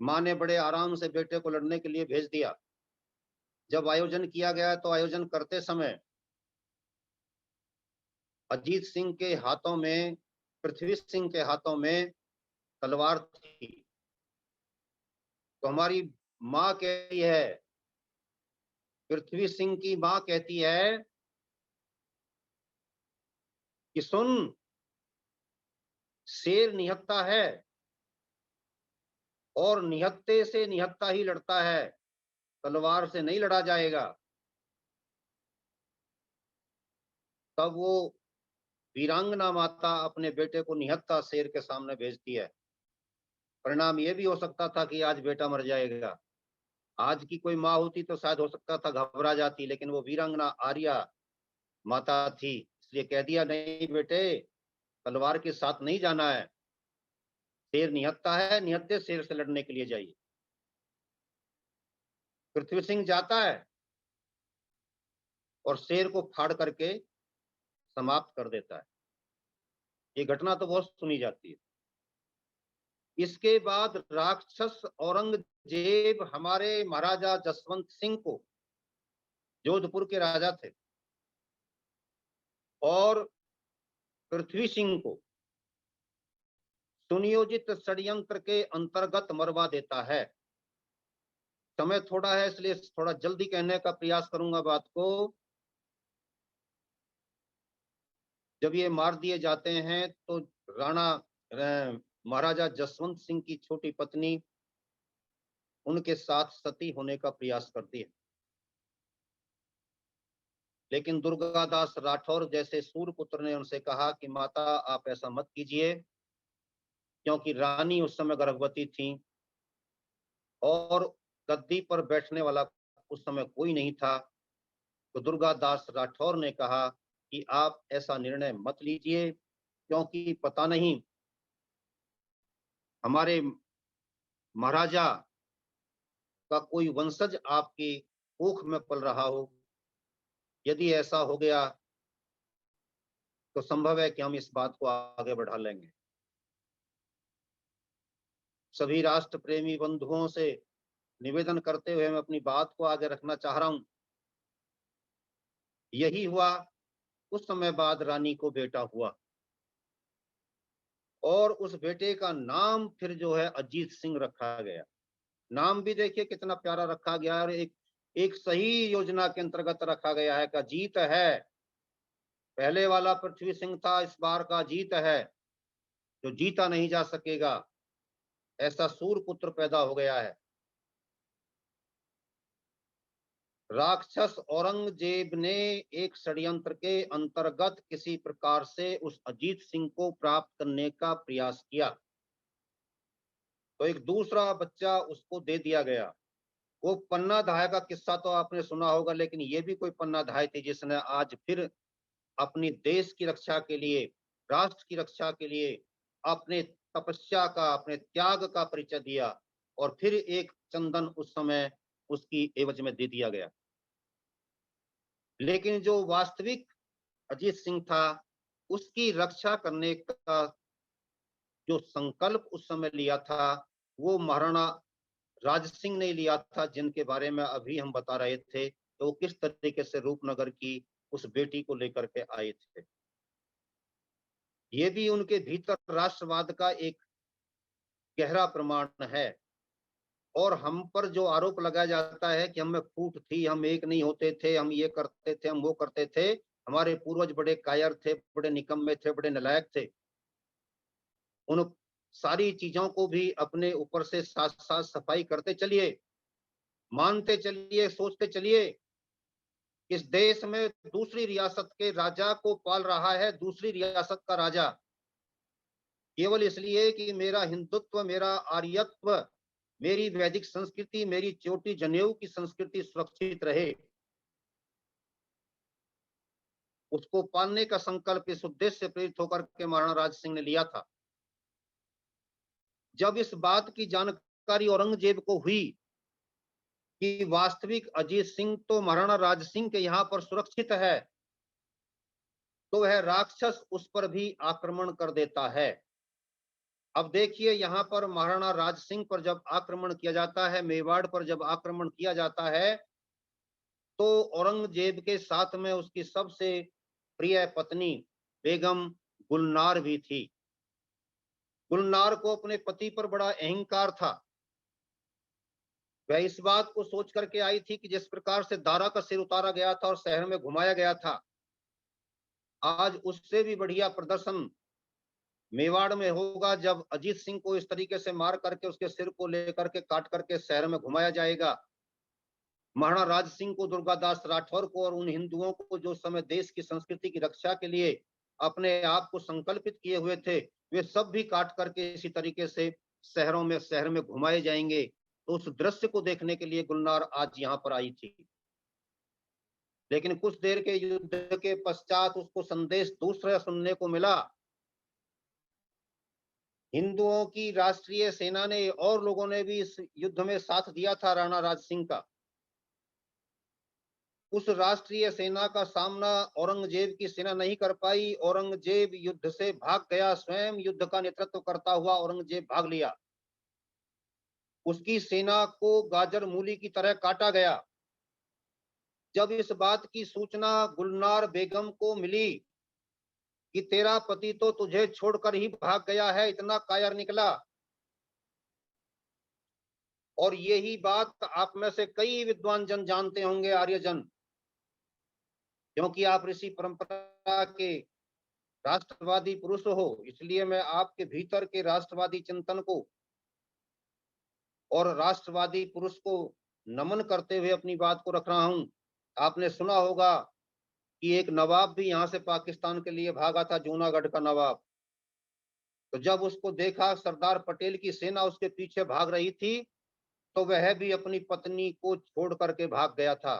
मां ने बड़े आराम से बेटे को लड़ने के लिए भेज दिया। जब आयोजन किया गया तो आयोजन करते समय अजीत सिंह के हाथों में, पृथ्वी सिंह के हाथों में तलवार थी। तो हमारी मां कहती है, पृथ्वी सिंह की मां कहती है कि सुन, शेर निहत्था है और निहत्थे से निहत्था ही लड़ता है, तलवार से नहीं लड़ा जाएगा। तब वो वीरांगना माता अपने बेटे को निहत्था शेर के सामने भेजती है। परिणाम ये भी हो सकता था कि आज बेटा मर जाएगा। आज की कोई माँ होती तो शायद हो सकता था घबरा जाती, लेकिन वो वीरांगना आर्या माता थी, इसलिए कह दिया नहीं बेटे, तलवार के साथ नहीं जाना है, शेर निहत्था है, निहत्थे शेर से लड़ने के लिए जाइए। पृथ्वी सिंह जाता है और शेर को फाड़ करके समाप्त कर देता है। ये घटना तो बहुत सुनी जाती है। इसके बाद राक्षस औरंगजेब हमारे महाराजा जसवंत सिंह को, जोधपुर के राजा थे, और पृथ्वी सिंह को सुनियोजित षड्यंत्र के अंतर्गत मरवा देता है। समय थोड़ा है इसलिए थोड़ा जल्दी कहने का प्रयास करूंगा बात को। जब ये मार दिए जाते हैं तो राणा महाराजा जसवंत सिंह की छोटी पत्नी उनके साथ सती होने का प्रयास करती है, लेकिन दुर्गादास राठौर जैसे सूरपुत्र ने उनसे कहा कि माता आप ऐसा मत कीजिए, क्योंकि रानी उस समय गर्भवती थी और गद्दी पर बैठने वाला उस समय कोई नहीं था। तो दुर्गादास राठौर ने कहा कि आप ऐसा निर्णय मत लीजिए, क्योंकि पता नहीं हमारे महाराजा का कोई वंशज आपकी कोख में पल रहा हो। यदि ऐसा हो गया तो संभव है कि हम इस बात को आगे बढ़ा लेंगे। सभी राष्ट्र प्रेमी बंधुओं से निवेदन करते हुए मैं अपनी बात को आगे रखना चाह रहा हूं। यही हुआ, कुछ समय बाद रानी को बेटा हुआ और उस बेटे का नाम फिर जो है अजीत सिंह रखा गया। नाम भी देखिए कितना प्यारा रखा गया और एक एक सही योजना के अंतर्गत रखा गया है कि अजीत है। पहले वाला पृथ्वी सिंह था, इस बार का अजीत है, जो जीता नहीं जा सकेगा। ऐसा सूर पुत्र पैदा हो गया है। राक्षस औरंगजेब ने एक षड्यंत्र के अंतर्गत किसी प्रकार से उस अजीत सिंह को प्राप्त करने का प्रयास किया, तो एक दूसरा बच्चा उसको दे दिया गया। वो पन्ना धाय का किस्सा तो आपने सुना होगा, लेकिन ये भी कोई पन्ना धाय थी जिसने आज फिर अपनी देश की रक्षा के लिए, राष्ट्र की रक्षा के लिए अपने तपस्या का, अपने त्याग का परिचय दिया और फिर एक चंदन उस समय उसकी एवज में दे दिया गया। लेकिन जो वास्तविक अजीत सिंह था, उसकी रक्षा करने का जो संकल्प उस समय लिया था, वो महाराणा राज सिंह ने लिया था, जिनके बारे में अभी हम बता रहे थे तो वो किस तरीके से रूपनगर की उस बेटी को लेकर के आए थे। ये भी उनके भीतर राष्ट्रवाद का एक गहरा प्रमाण है। और हम पर जो आरोप लगाया जाता है कि हम में फूट थी, हम एक नहीं होते थे, हम ये करते थे, हम वो करते थे, हमारे पूर्वज बड़े कायर थे, बड़े निकम्मे थे, बड़े नालायक थे, उन सारी चीजों को भी अपने ऊपर से साथ साथ सफाई करते चलिए, मानते चलिए, सोचते चलिए। इस देश में दूसरी रियासत के राजा को पाल रहा है दूसरी रियासत का राजा, केवल इसलिए कि मेरा हिंदुत्व, मेरा आर्यत्व, मेरी वैदिक संस्कृति, मेरी चोटी जनेऊ की संस्कृति सुरक्षित रहे। उसको पालने का संकल्प इस उद्देश्य से प्रेरित होकर के महाराणा राज सिंह ने लिया था। जब इस बात की जानकारी औरंगजेब को हुई कि वास्तविक अजीत सिंह तो महाराणा राज सिंह के यहाँ पर सुरक्षित है, तो वह राक्षस उस पर भी आक्रमण कर देता है। अब देखिए, यहाँ पर महाराणा राज सिंह पर जब आक्रमण किया जाता है, मेवाड़ पर जब आक्रमण किया जाता है, तो औरंगजेब के साथ में उसकी सबसे प्रिय पत्नी बेगम गुलनार भी थी। गुलनार को अपने पति पर बड़ा अहंकार था। वह इस बात को सोच करके आई थी कि जिस प्रकार से दारा का सिर उतारा गया था और शहर में घुमाया गया था, आज उससे भी बढ़िया प्रदर्शन मेवाड़ में होगा, जब अजीत सिंह को इस तरीके से मार करके उसके सिर को लेकर के काट करके शहर में घुमाया जाएगा। महाराणा राज सिंह को, दुर्गादास राठौर को और उन हिंदुओं को जो समय देश की संस्कृति की रक्षा के लिए अपने आप को संकल्पित किए हुए थे, वे सब भी काट करके इसी तरीके से शहर में घुमाए जाएंगे। तो उस दृश्य को देखने के लिए गुलनार आज यहाँ पर आई थी। लेकिन कुछ देर के युद्ध के पश्चात उसको संदेश दूसरा सुनने को मिला। हिंदुओं की राष्ट्रीय सेना ने और लोगों ने भी इस युद्ध में साथ दिया था राणा राज सिंह का। उस राष्ट्रीय सेना का सामना औरंगजेब की सेना नहीं कर पाई। औरंगजेब युद्ध से भाग गया, स्वयं युद्ध का नेतृत्व करता हुआ औरंगजेब भाग लिया। उसकी सेना को गाजर मूली की तरह काटा गया। जब इस बात की सूचना गुलनार बेगम को मिली कि तेरा पति तो तुझे छोड़कर ही भाग गया है, इतना कायर निकला, और यही बात आप में से कई विद्वान जन जानते होंगे, आर्यजन, क्योंकि आप ऋषि परंपरा के राष्ट्रवादी पुरुष हो, इसलिए मैं आपके भीतर के राष्ट्रवादी चिंतन को और राष्ट्रवादी पुरुष को नमन करते हुए अपनी बात को रख रहा हूं। आपने सुना होगा कि एक नवाब भी यहां से पाकिस्तान के लिए भागा था, जूनागढ़ का नवाब। तो जब उसको देखा सरदार पटेल की सेना उसके पीछे भाग रही थी, तो वह भी अपनी पत्नी को छोड़ करके भाग गया था।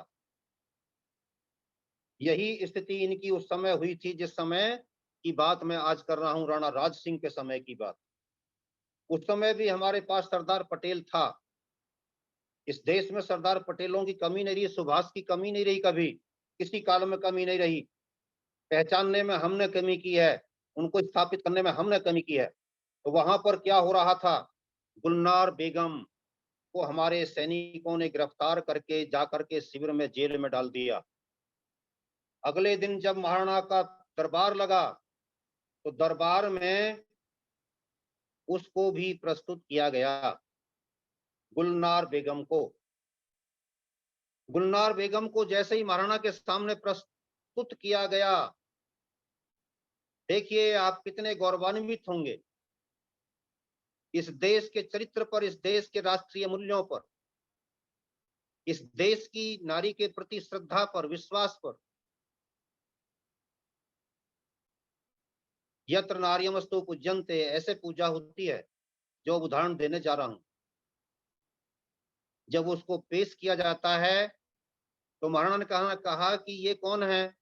यही स्थिति इनकी उस समय हुई थी जिस समय की बात मैं आज कर रहा हूं, राणा राज सिंह के समय की बात। उस समय भी हमारे पास सरदार पटेल था। इस देश में सरदार पटेलों की कमी नहीं रही, सुभाष की कमी नहीं रही, कभी किसी काल में कमी नहीं रही। पहचानने में हमने कमी की है, उनको स्थापित करने में हमने कमी की है। तो वहां पर क्या हो रहा था, गुलनार बेगम को हमारे सैनिकों ने गिरफ्तार करके जाकर के शिविर में, जेल में डाल दिया। अगले दिन जब महाराणा का दरबार लगा तो दरबार में उसको भी प्रस्तुत किया गया, गुलनार बेगम को। गुलनार बेगम को जैसे ही महाराणा के सामने प्रस्तुत किया गया, देखिए आप कितने गौरवान्वित होंगे इस देश के चरित्र पर, इस देश के राष्ट्रीय मूल्यों पर, इस देश की नारी के प्रति श्रद्धा पर, विश्वास पर। यत्र नार्यमस्तु पूज्यन्ते, ऐसे पूजा होती है, जो उदाहरण देने जा रहा हूं। जब उसको पेश किया जाता है तो महाराणा ने कहा कि ये कौन है।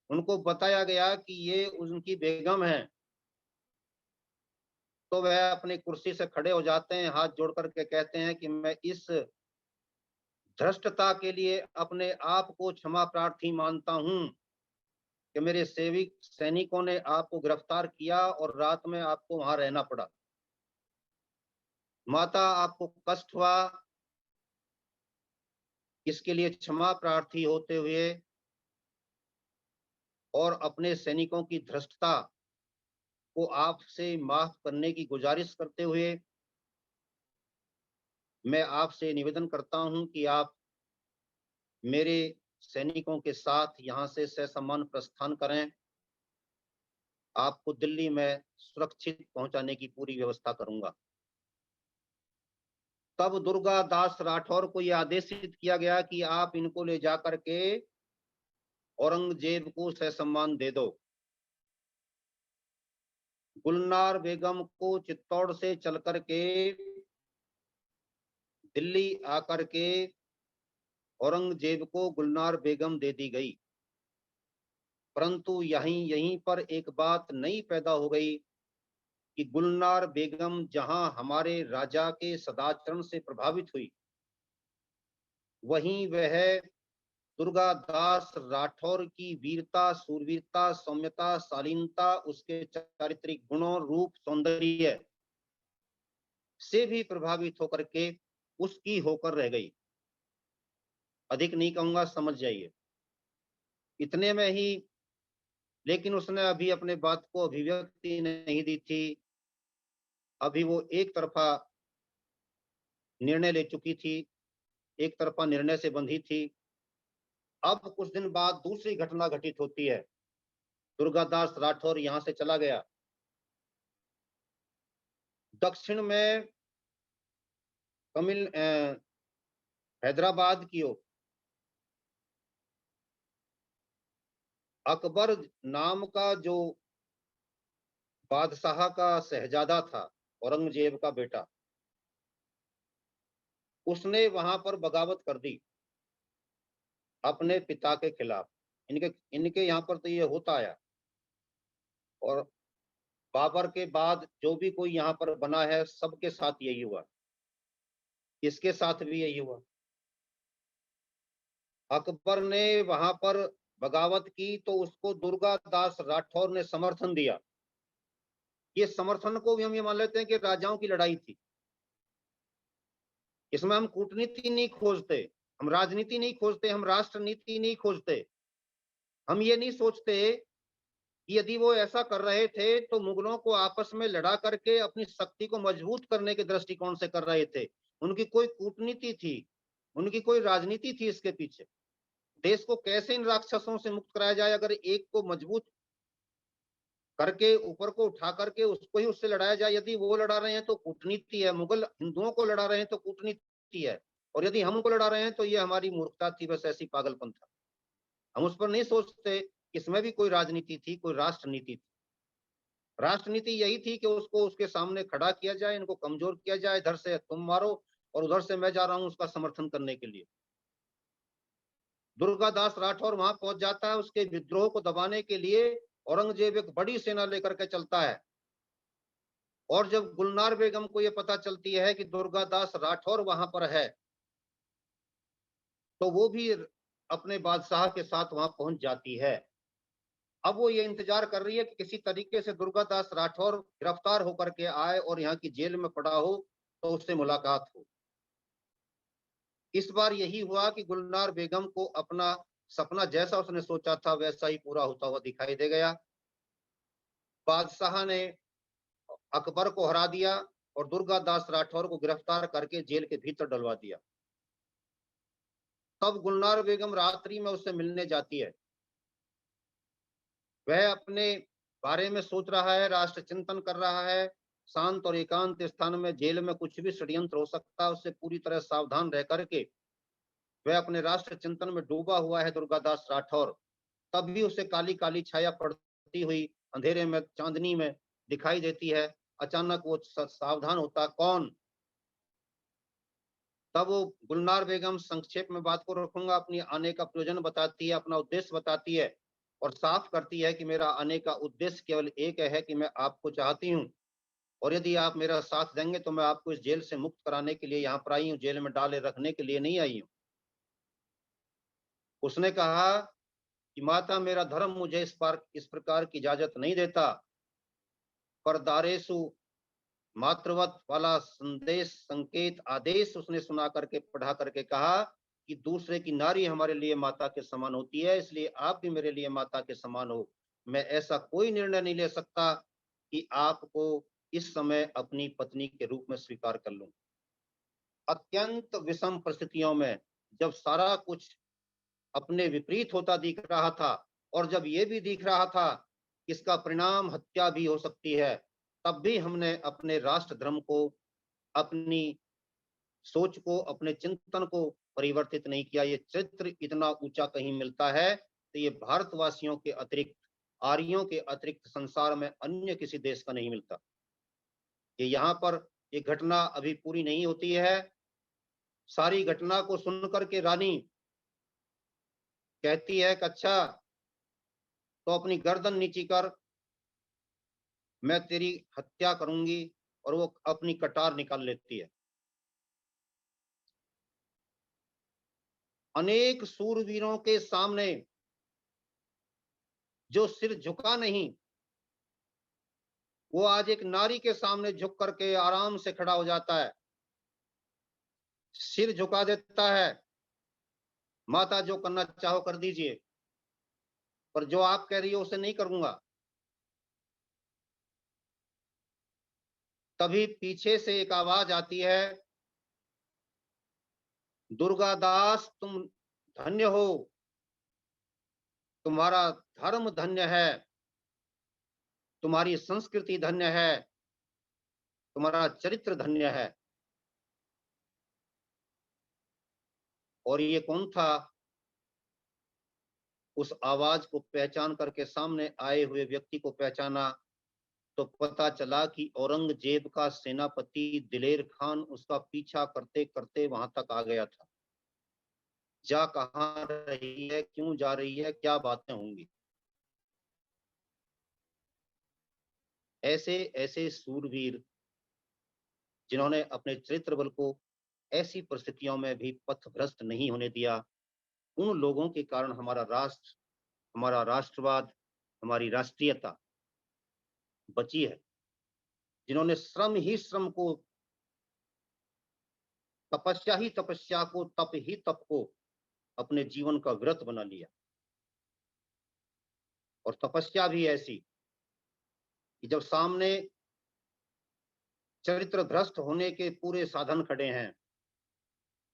उनको बताया गया कि ये उनकी बेगम है। तो वह अपनी कुर्सी से खड़े हो जाते हैं, हाथ जोड़ करके कहते हैं कि मैं इस धृष्टता के लिए अपने आप को क्षमा प्रार्थी मानता हूं कि मेरे सेविक सैनिकों ने आपको गिरफ्तार किया और रात में आपको वहां रहना पड़ा। माता, आपको कष्ट हुआ, इसके लिए क्षमा प्रार्थी होते हुए और अपने सैनिकों की धृष्टता को आपसे माफ करने की गुजारिश करते हुए मैं आपसे निवेदन करता हूं कि आप मेरे सैनिकों के साथ यहां से ससम्मान प्रस्थान करें। आपको दिल्ली में सुरक्षित पहुंचाने की पूरी व्यवस्था करूंगा। तब दुर्गा दास राठौर को यह आदेशित किया गया कि आप इनको ले जाकर के औरंगजेब को ससम्मान दे दो। गुलनार बेगम को चित्तौड़ से चल करके दिल्ली आकर के औरंगजेब को गुलनार बेगम दे दी गई। परंतु यहीं पर एक बात नई पैदा हो गई कि गुलनार बेगम जहां हमारे राजा के सदाचरण से प्रभावित हुई, वहीं वह दुर्गादास राठौर की वीरता, सूरवीरता, सौम्यता, शालीनता, उसके चारित्रिक गुणों, रूप, सौंदर्य से भी प्रभावित होकर के उसकी होकर रह गई। अधिक नहीं कहूंगा, समझ जाइए। इतने में ही, लेकिन उसने अभी अपने बात को अभिव्यक्ति नहीं दी थी। अभी वो एक तरफा निर्णय ले चुकी थी, एक तरफा निर्णय से बंधी थी। अब कुछ दिन बाद दूसरी घटना घटित होती है। दुर्गादास राठौर यहां से चला गया। दक्षिण में हैदराबाद की ओर अकबर नाम का जो बादशाह का शहजादा था, औरंगजेब का बेटा, उसने वहां पर बगावत कर दी अपने पिता के खिलाफ। इनके यहाँ पर तो ये होता आया, और बाबर के बाद जो भी कोई यहाँ पर बना है सबके साथ यही हुआ, इसके साथ भी यही हुआ। अकबर ने वहां पर बगावत की तो उसको दुर्गादास राठौर ने समर्थन दिया। ये समर्थन को भी हम ये मान लेते हैं कि राजाओं की लड़ाई थी। इसमें हम कूटनीति नहीं खोजते, हम राजनीति नहीं खोजते, हम राष्ट्र नीति नहीं खोजते। हम ये नहीं सोचते कि यदि वो ऐसा कर रहे थे तो मुगलों को आपस में लड़ा करके अपनी शक्ति को मजबूत करने के दृष्टिकोण से कर रहे थे। उनकी कोई कूटनीति थी, उनकी कोई राजनीति थी इसके पीछे। देश को कैसे इन राक्षसों से मुक्त कराया जाए, अगर एक को मजबूत करके ऊपर को उठा करके उसको ही उससे लड़ाया जाए। यदि वो लड़ा रहे हैं तो कूटनीति है, मुगल हिंदुओं को लड़ा रहे हैं तो कूटनीति है, और यदि हम उनको लड़ा रहे हैं तो ये हमारी मूर्खता थी, बस ऐसी पागलपन था। हम उस पर नहीं सोचते, इसमें भी कोई राजनीति थी, कोई राष्ट्र नीति थी। राष्ट्र नीति यही थी कि उसको उसके सामने खड़ा किया जाए, इनको कमजोर किया जाए, इधर से तुम मारो और उधर से मैं जा रहा हूं उसका समर्थन करने के लिए। दुर्गादास राठौर वहां पहुंच जाता है। उसके विद्रोह को दबाने के लिए औरंगजेब एक बड़ी सेना लेकर के चलता है। और जब गुलनार बेगम को यह पता चलती है कि दुर्गादास राठौर वहां पर है, तो वो भी अपने बादशाह के साथ वहां पहुंच जाती है। अब वो ये इंतजार कर रही है कि किसी तरीके से दुर्गादास राठौर गिरफ्तार होकर के आए और यहाँ की जेल में पड़ा हो तो उससे मुलाकात हो। इस बार यही हुआ कि गुलनार बेगम को अपना सपना जैसा उसने सोचा था वैसा ही पूरा होता हुआ दिखाई दे गया। बादशाह ने अकबर को हरा दिया और दुर्गादास राठौर को गिरफ्तार करके जेल के भीतर डलवा दिया। तब गुलनार बेगम रात्रि में उससे मिलने जाती है। वह अपने बारे में सोच रहा है, राष्ट्र चिंतन कर रहा है। शांत और एकांत स्थान में, जेल में कुछ भी षड्यंत्र हो सकता है, उससे पूरी तरह सावधान रह करके वह अपने राष्ट्र चिंतन में डूबा हुआ है दुर्गादास राठौर। तब भी उसे काली काली छाया पड़ती हुई अंधेरे में, चांदनी में दिखाई देती है। अचानक वो सावधान होता, कौन? तब वो गुलनार बेगम, संक्षेप में बात को रखूंगा, अपनी आने का प्रयोजन बताती है, अपना उद्देश्य बताती है और साफ करती है कि मेरा आने का उद्देश्य केवल एक है कि मैं आपको चाहती हूँ और यदि आप मेरा साथ देंगे तो मैं आपको इस जेल से मुक्त कराने के लिए यहाँ पर आई हूँ, जेल में डाले रखने के लिए नहीं आई हूँ। उसने कहा कि माता, मेरा धर्म मुझे इस प्रकार की इजाजत नहीं देता, पर दारेसु मातृवत वाला संदेश, संकेत, आदेश उसने सुना करके, पढ़ा करके कहा कि दूसरे की नारी हमारे लिए माता के समान होती है, इसलिए आप भी मेरे लिए माता के समान हो। मैं ऐसा कोई निर्णय नहीं ले सकता कि आपको इस समय अपनी पत्नी के रूप में स्वीकार कर लूं। अत्यंत विषम परिस्थितियों में, जब सारा कुछ अपने विपरीत होता दिख रहा था और जब ये भी दिख रहा था कि इसका परिणाम हत्या भी हो सकती है, तब भी हमने अपने राष्ट्र धर्म को, अपनी सोच को, अपने चिंतन को परिवर्तित नहीं किया। ये चरित्र इतना ऊंचा कहीं मिलता है तो ये भारतवासियों के अतिरिक्त, आर्यों के अतिरिक्त संसार में अन्य किसी देश का नहीं मिलता। ये यहाँ पर ये घटना अभी पूरी नहीं होती है। सारी घटना को सुनकर के रानी कहती है कि अच्छा, तो अपनी गर्दन नीची कर, मैं तेरी हत्या करूंगी। और वो अपनी कटार निकाल लेती है। अनेक सूरवीरों के सामने जो सिर झुका नहीं, वो आज एक नारी के सामने झुक करके आराम से खड़ा हो जाता है, सिर झुका देता है। माता, जो करना चाहो कर दीजिए, पर जो आप कह रही हो उसे नहीं करूंगा। तभी पीछे से एक आवाज आती है, दुर्गादास तुम धन्य हो, तुम्हारा धर्म धन्य है, तुम्हारी संस्कृति धन्य है, तुम्हारा चरित्र धन्य है। और ये कौन था? उस आवाज को पहचान करके सामने आए हुए व्यक्ति को पहचाना तो पता चला कि औरंगजेब का सेनापति दिलेर खान उसका पीछा करते करते वहां तक आ गया था। जा कहां रही है, क्यों जा रही है, क्या बातें होंगी। ऐसे ऐसे सूरवीर जिन्होंने अपने चरित्र बल को ऐसी परिस्थितियों में भी पथभ्रष्ट नहीं होने दिया, उन लोगों के कारण हमारा राष्ट्र, हमारा राष्ट्रवाद, हमारी राष्ट्रीयता बची है। जिन्होंने श्रम ही श्रम को, तपस्या ही तपस्या को, तप ही तप को अपने जीवन का व्रत बना लिया। और तपस्या भी ऐसी कि जब सामने चरित्र भ्रष्ट होने के पूरे साधन खड़े हैं,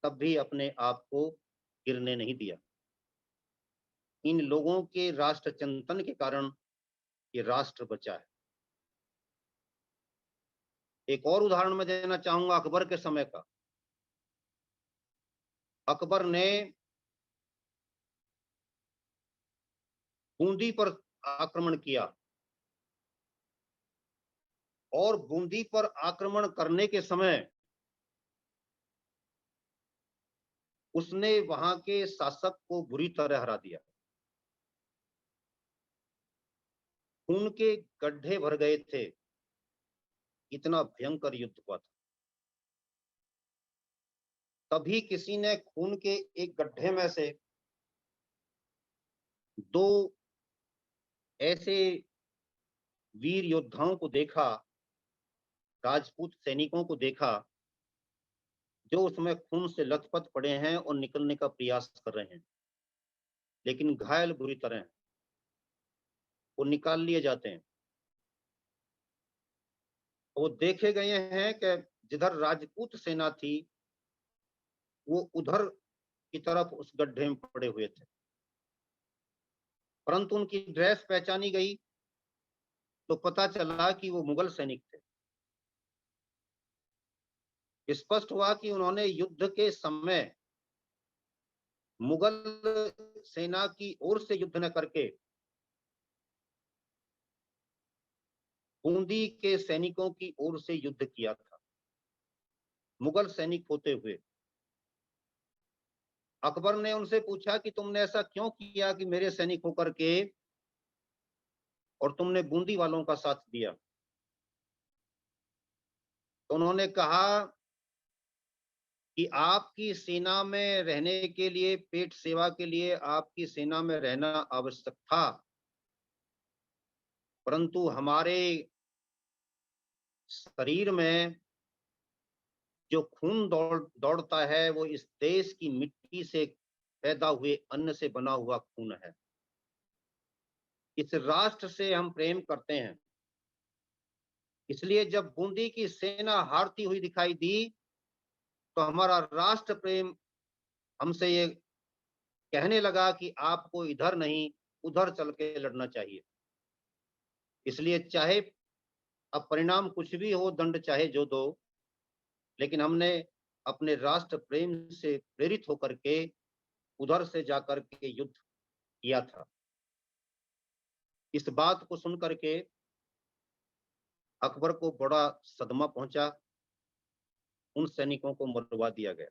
तब भी अपने आप को गिरने नहीं दिया। इन लोगों के राष्ट्र चिंतन के कारण ये राष्ट्र बचा है। एक और उदाहरण मैं देना चाहूंगा अकबर के समय का। अकबर ने बूंदी पर आक्रमण किया और बूंदी पर आक्रमण करने के समय उसने वहां के शासक को बुरी तरह हरा दिया। खून के गड्ढे भर गए थे, इतना भयंकर युद्ध हुआ था। तभी किसी ने खून के एक गड्ढे में से दो ऐसे वीर योद्धाओं को देखा, राजपूत सैनिकों को देखा, जो उसमें खून से लथपथ पड़े हैं और निकलने का प्रयास कर रहे हैं, लेकिन घायल बुरी तरह हैं। वो निकाल लिए जाते हैं। वो देखे गए हैं कि जिधर राजपूत सेना थी, वो उधर की तरफ उस गड्ढे में पड़े हुए थे, परंतु उनकी ड्रेस पहचानी गई तो पता चला कि वो मुगल सैनिक थे। स्पष्ट हुआ कि उन्होंने युद्ध के समय मुगल सेना की ओर से युद्ध न करके बूंदी के सैनिकों की ओर से युद्ध किया था, मुगल सैनिक होते हुए। अकबर ने उनसे पूछा कि तुमने ऐसा क्यों किया कि मेरे सैनिक होकर के और तुमने बूंदी वालों का साथ दिया। तो उन्होंने कहा कि आपकी सेना में रहने के लिए, पेट सेवा के लिए आपकी सेना में रहना आवश्यक था, परंतु हमारे शरीर में जो खून दौड़ता है वो इस देश की मिट्टी से पैदा हुए अन्न से बना हुआ खून है। इस राष्ट्र से हम प्रेम करते हैं, इसलिए जब बूंदी की सेना हारती हुई दिखाई दी तो हमारा राष्ट्र प्रेम हमसे ये कहने लगा कि आपको इधर नहीं उधर चल के लड़ना चाहिए। इसलिए चाहे अब परिणाम कुछ भी हो, दंड चाहे जो दो, लेकिन हमने अपने राष्ट्र प्रेम से प्रेरित होकर के उधर से जाकर के युद्ध किया था। इस बात को सुनकर के अकबर को बड़ा सदमा पहुंचा। उन सैनिकों को मरवा दिया गया।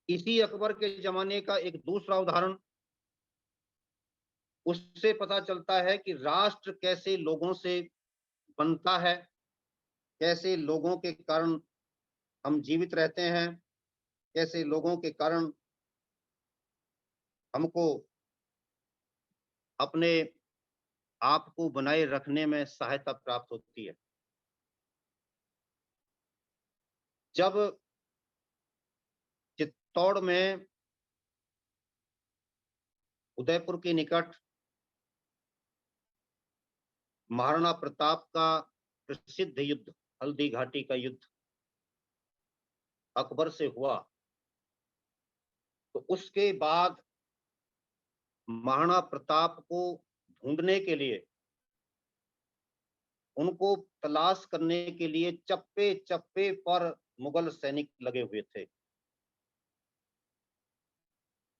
इसी अकबर के जमाने का एक दूसरा उदाहरण, उससे पता चलता है कि राष्ट्र कैसे लोगों से बनता है, कैसे लोगों के कारण हम जीवित रहते हैं, कैसे लोगों के कारण हमको अपने आप को बनाए रखने में सहायता प्राप्त होती है। जब चित्तौड़ में उदयपुर के निकट महाराणा प्रताप का प्रसिद्ध युद्ध, हल्दी घाटी का युद्ध अकबर से हुआ, तो उसके बाद महाराणा प्रताप को ढूंढने के लिए, उनको तलाश करने के लिए चप्पे चप्पे पर मुगल सैनिक लगे हुए थे।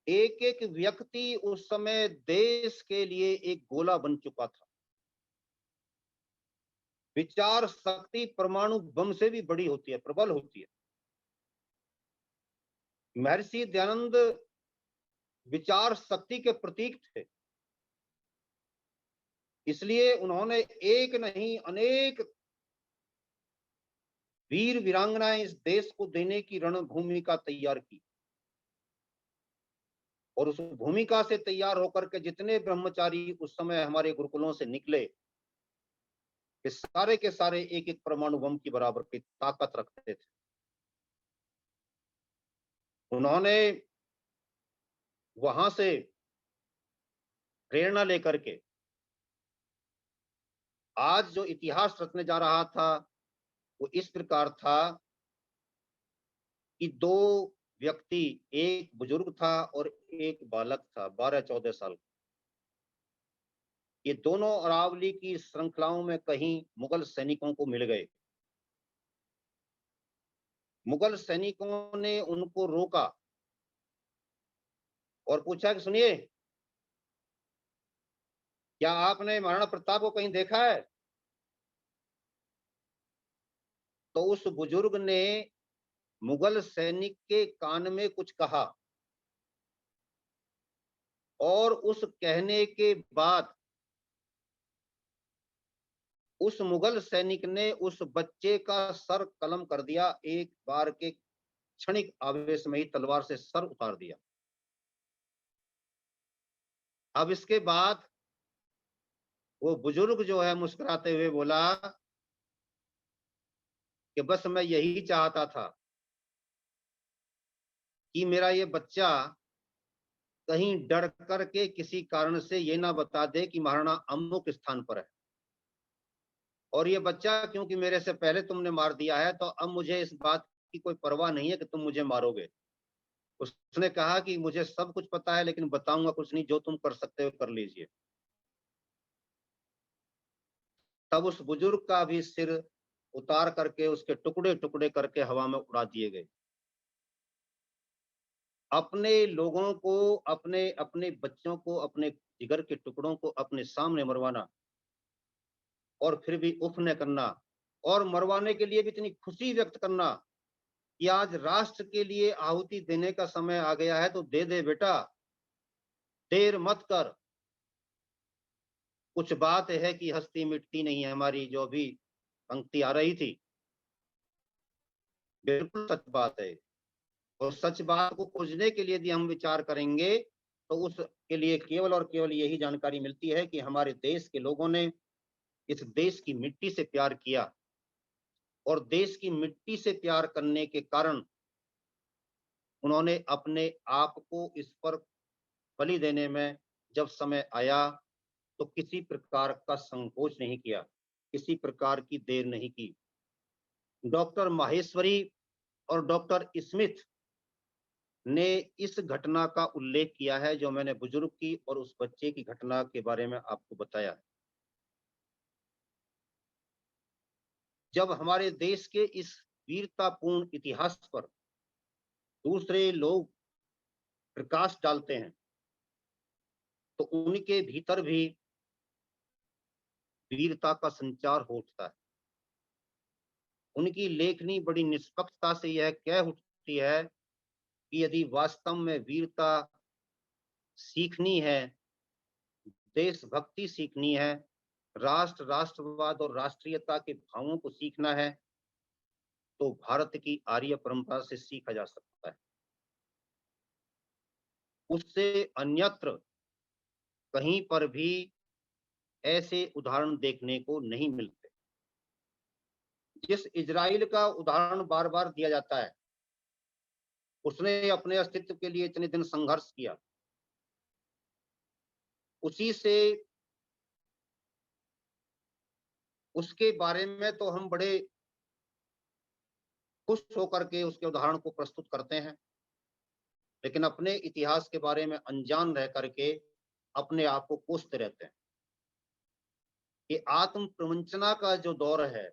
एक एक व्यक्ति उस समय देश के लिए एक गोला बन चुका था। विचार शक्ति परमाणु बम से भी बड़ी होती है, प्रबल होती है। महर्षि दयानंद विचार शक्ति के प्रतीक थे, इसलिए उन्होंने एक नहीं अनेक वीर वीरांगनाएं इस देश को देने की रणभूमिका तैयार की। और उस भूमिका से तैयार होकर के जितने ब्रह्मचारी उस समय हमारे गुरुकुलों से निकले, ये सारे के सारे एक एक परमाणु बम की बराबर की ताकत रखते थे। उन्होंने वहां से प्रेरणा लेकर के आज जो इतिहास रचने जा रहा था वो इस प्रकार था कि दो व्यक्ति, एक बुजुर्ग था और एक बालक था 12-14 साल का। ये दोनों अरावली की श्रृंखलाओं में कहीं मुगल सैनिकों को मिल गए। मुगल सैनिकों ने उनको रोका और पूछा कि सुनिए, क्या आपने महाराणा प्रताप को कहीं देखा है? तो उस बुजुर्ग ने मुगल सैनिक के कान में कुछ कहा और उस कहने के बाद उस मुगल सैनिक ने उस बच्चे का सर कलम कर दिया। एक बार के क्षणिक आवेश में ही तलवार से सर उतार दिया। अब इसके बाद वो बुजुर्ग जो है मुस्कुराते हुए बोला कि बस मैं यही चाहता था कि मेरा ये बच्चा कहीं डर करके किसी कारण से ये ना बता दे कि महाराणा अमुक स्थान पर है, और ये बच्चा क्योंकि मेरे से पहले तुमने मार दिया है तो अब मुझे इस बात की कोई परवाह नहीं है कि तुम मुझे मारोगे। उसने कहा कि मुझे सब कुछ पता है लेकिन बताऊंगा कुछ नहीं, जो तुम कर सकते हो कर लीजिए। तब उस बुजुर्ग का भी सिर उतार करके उसके टुकड़े टुकड़े करके हवा में उड़ा दिए गए। अपने लोगों को, अपने अपने बच्चों को, अपने जिगर के टुकड़ों को अपने सामने मरवाना और फिर भी उफ न करना, और मरवाने के लिए भी इतनी खुशी व्यक्त करना कि आज राष्ट्र के लिए आहुति देने का समय आ गया है तो दे दे बेटा, देर मत कर। कुछ बात है कि हस्ती मिटती नहीं है हमारी, जो भी पंक्ति आ रही थी बिल्कुल सच बात है। और सच बात को खोजने के लिए यदि हम विचार करेंगे तो उसके लिए केवल और केवल यही जानकारी मिलती है कि हमारे देश के लोगों ने इस देश की मिट्टी से प्यार किया, और देश की मिट्टी से प्यार करने के कारण उन्होंने अपने आप को इस पर बलि देने में जब समय आया तो किसी प्रकार का संकोच नहीं किया, किसी प्रकार की देर नहीं की। डॉक्टर माहेश्वरी और डॉक्टर स्मिथ ने इस घटना का उल्लेख किया है जो मैंने बुजुर्ग की और उस बच्चे की घटना के बारे में आपको बताया है। जब हमारे देश के इस वीरतापूर्ण इतिहास पर दूसरे लोग प्रकाश डालते हैं तो उनके भीतर भी वीरता का संचार हो उठता है। उनकी लेखनी बड़ी निष्पक्षता से यह कह उठती है कि यदि वास्तव में वीरता सीखनी है, देशभक्ति सीखनी है, राष्ट्र, राष्ट्रवाद और राष्ट्रीयता के भावों को सीखना है तो भारत की आर्य परंपरा से सीखा जा सकता है। उससे अन्यत्र कहीं पर भी ऐसे उदाहरण देखने को नहीं मिलते। जिस इजराइल का उदाहरण बार बार दिया जाता है, उसने अपने अस्तित्व के लिए इतने दिन संघर्ष किया, उसी से उसके बारे में तो हम बड़े खुश होकर के उसके उदाहरण को प्रस्तुत करते हैं, लेकिन अपने इतिहास के बारे में अनजान रह करके अपने आप को कोसते रहते हैं। ये आत्म प्रवंचना का जो दौर है,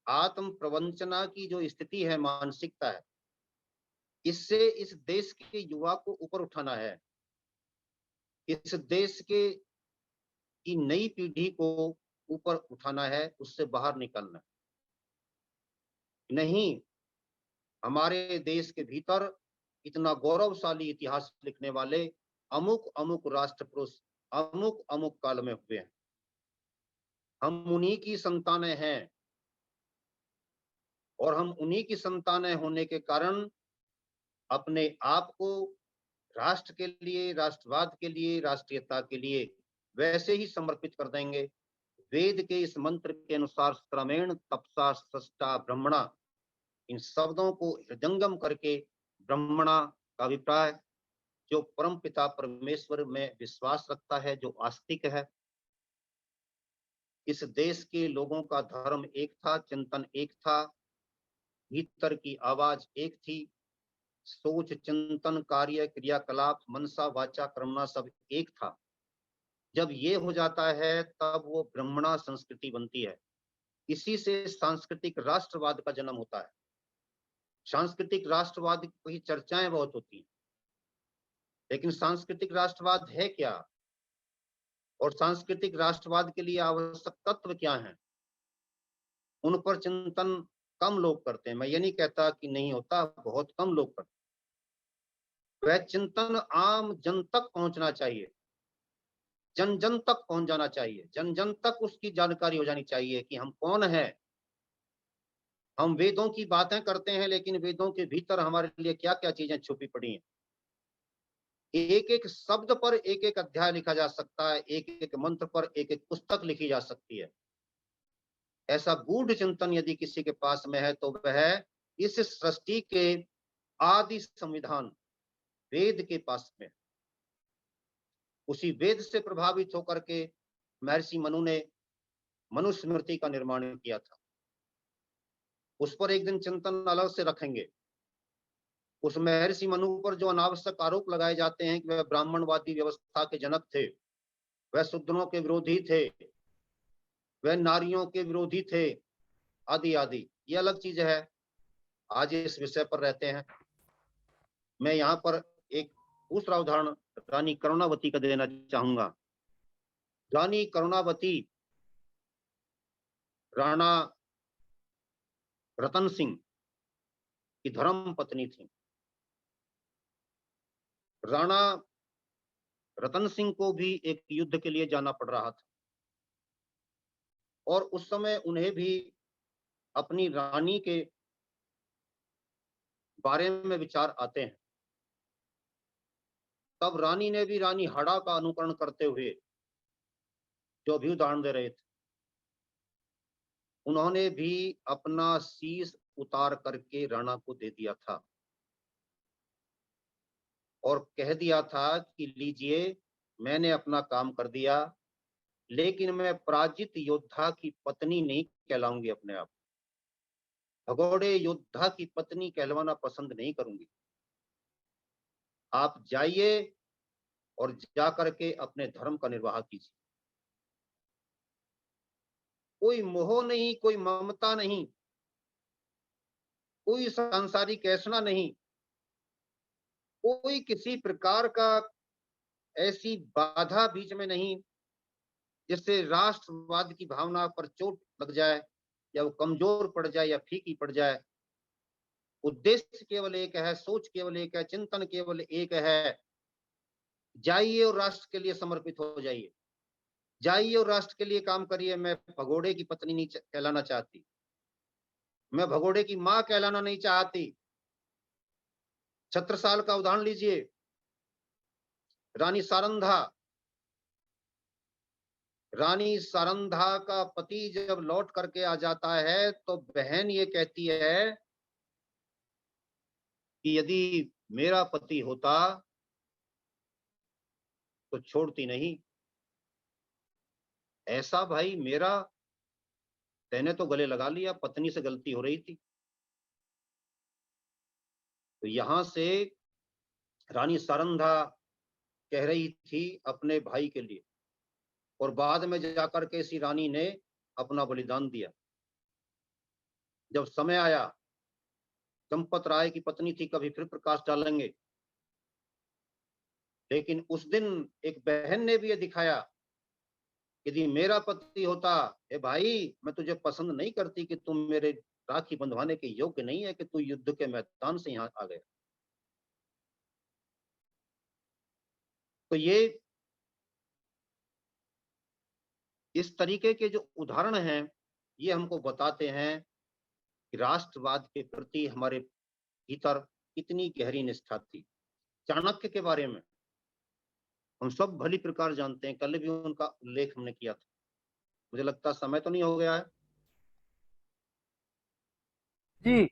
आत्म प्रवंचना की जो स्थिति है, मानसिकता है, इससे इस देश के युवा को ऊपर उठाना है। इस देश के की नई पीढ़ी को ऊपर उठाना है, उससे बाहर निकलना है। नहीं, हमारे देश के भीतर इतना गौरवशाली इतिहास लिखने वाले अमुक अमुक राष्ट्र पुरुष अमुक अमुक काल में हुए हैं। हम उन्हीं की संतानें हैं, और हम उन्हीं की संतानें होने के कारण अपने आप को राष्ट्र के लिए, राष्ट्रवाद के लिए, राष्ट्रीयता के लिए वैसे ही समर्पित कर देंगे। वेद के इस मंत्र के अनुसार श्रमेण तपसा सृष्टा ब्रह्मणा, इन शब्दों को हृदयंगम करके ब्रह्मणा का अभिप्राय जो परम पिता परमेश्वर में विश्वास रखता है, जो आस्तिक है। इस देश के लोगों का धर्म एक था, चिंतन एक था, भीतर की आवाज एक थी, सोच, चिंतन, कार्य, क्रियाकलाप, मनसा, वाचा, कर्मणा सब एक था। जब ये हो जाता है तब वो ब्रह्मणा संस्कृति बनती है। इसी से सांस्कृतिक राष्ट्रवाद का जन्म होता है। सांस्कृतिक राष्ट्रवाद की चर्चाएं बहुत होती हैं, लेकिन सांस्कृतिक राष्ट्रवाद है क्या, और सांस्कृतिक राष्ट्रवाद के लिए आवश्यक तत्व क्या हैं, उन पर चिंतन कम लोग करते हैं। मैं ये नहीं कहता कि नहीं होता, बहुत कम लोग करते हैं। वह चिंतन आम जन तक पहुंचना चाहिए, जन जन तक पहुंच जाना चाहिए, जन जन तक उसकी जानकारी हो जानी चाहिए कि हम कौन है। हम वेदों की बातें करते हैं, लेकिन वेदों के भीतर हमारे लिए क्या क्या चीजें छुपी पड़ी हैं। एक एक शब्द पर एक एक अध्याय लिखा जा सकता है, एक एक मंत्र पर एक एक पुस्तक लिखी जा सकती है। ऐसा गूढ़ चिंतन यदि किसी के पास में है तो वह इस सृष्टि के आदि संविधान वेद के पास में। उसी वेद से प्रभावित होकर के महर्षि मनु ने मनुस्मृति का निर्माण किया था। उस पर एक दिन चिंतन अलग से रखेंगे। उस महर्षि मनु पर जो अनावश्यक आरोप लगाए जाते हैं कि वह ब्राह्मणवादी व्यवस्था के जनक थे, वह शूद्रों के विरोधी थे, वह नारियों के विरोधी थे, आदि आदि, ये अलग चीज है। आज इस विषय पर रहते हैं। मैं यहाँ पर एक दूसरा उदाहरण रानी करुणावती का देना चाहूंगा। रानी करुणावती राणा रतन सिंह की धर्म पत्नी थी। राणा रतन सिंह को भी एक युद्ध के लिए जाना पड़ रहा था, और उस समय उन्हें भी अपनी रानी के बारे में विचार आते हैं। तब रानी ने भी रानी हड़ा का अनुकरण करते हुए, जो भी उदाहरण दे रहे थे, उन्होंने भी अपना शीश उतार करके राणा को दे दिया था और कह दिया था कि लीजिए, मैंने अपना काम कर दिया, लेकिन मैं पराजित योद्धा की पत्नी नहीं कहलाऊंगी। अपने आप भगोड़े योद्धा की पत्नी कहलवाना पसंद नहीं करूंगी। आप जाइए और जाकर के अपने धर्म का निर्वाह कीजिए। कोई मोह नहीं, कोई ममता नहीं, कोई सांसारिक ऐसना नहीं, कोई किसी प्रकार का ऐसी बाधा बीच में नहीं जिससे राष्ट्रवाद की भावना पर चोट लग जाए या वो कमजोर पड़ जाए या फीकी पड़ जाए। उद्देश्य केवल एक है, सोच केवल एक है, चिंतन केवल एक है। जाइए और राष्ट्र के लिए समर्पित हो जाइए, जाइए और राष्ट्र के लिए काम करिए। मैं भगोड़े की पत्नी नहीं कहलाना चाहती, मैं भगोड़े की मां कहलाना नहीं चाहती। छत्रसाल का उदाहरण लीजिए। रानी सारंधा, रानी सारंधा का पति जब लौट करके आ जाता है तो बहन ये कहती है कि यदि मेरा पति होता तो छोड़ती नहीं। ऐसा भाई मेरा, मैंने तो गले लगा लिया, पत्नी से गलती हो रही थी। तो यहां से रानी सारंधा कह रही थी अपने भाई के लिए, और बाद में जाकर के इसी रानी ने अपना बलिदान दिया। जब समय आया, चंपत राय की पत्नी थी, कभी फिर प्रकाश डालेंगे, लेकिन उस दिन एक बहन ने भी ये दिखाया, यदि मेरा पति होता, ए भाई मैं तुझे पसंद नहीं करती कि तुम मेरे राखी बंधवाने के योग्य नहीं है कि तू युद्ध के मैदान से यहाँ आ गया। तो ये इस तरीके के जो उदाहरण हैं, ये हमको बताते हैं कि राष्ट्रवाद के प्रति हमारे भीतर कितनी गहरी निष्ठा थी। चाणक्य के बारे में हम सब भली प्रकार जानते हैं, कल भी उनका उल्लेख हमने किया था। मुझे लगता है समय तो नहीं हो गया है, जी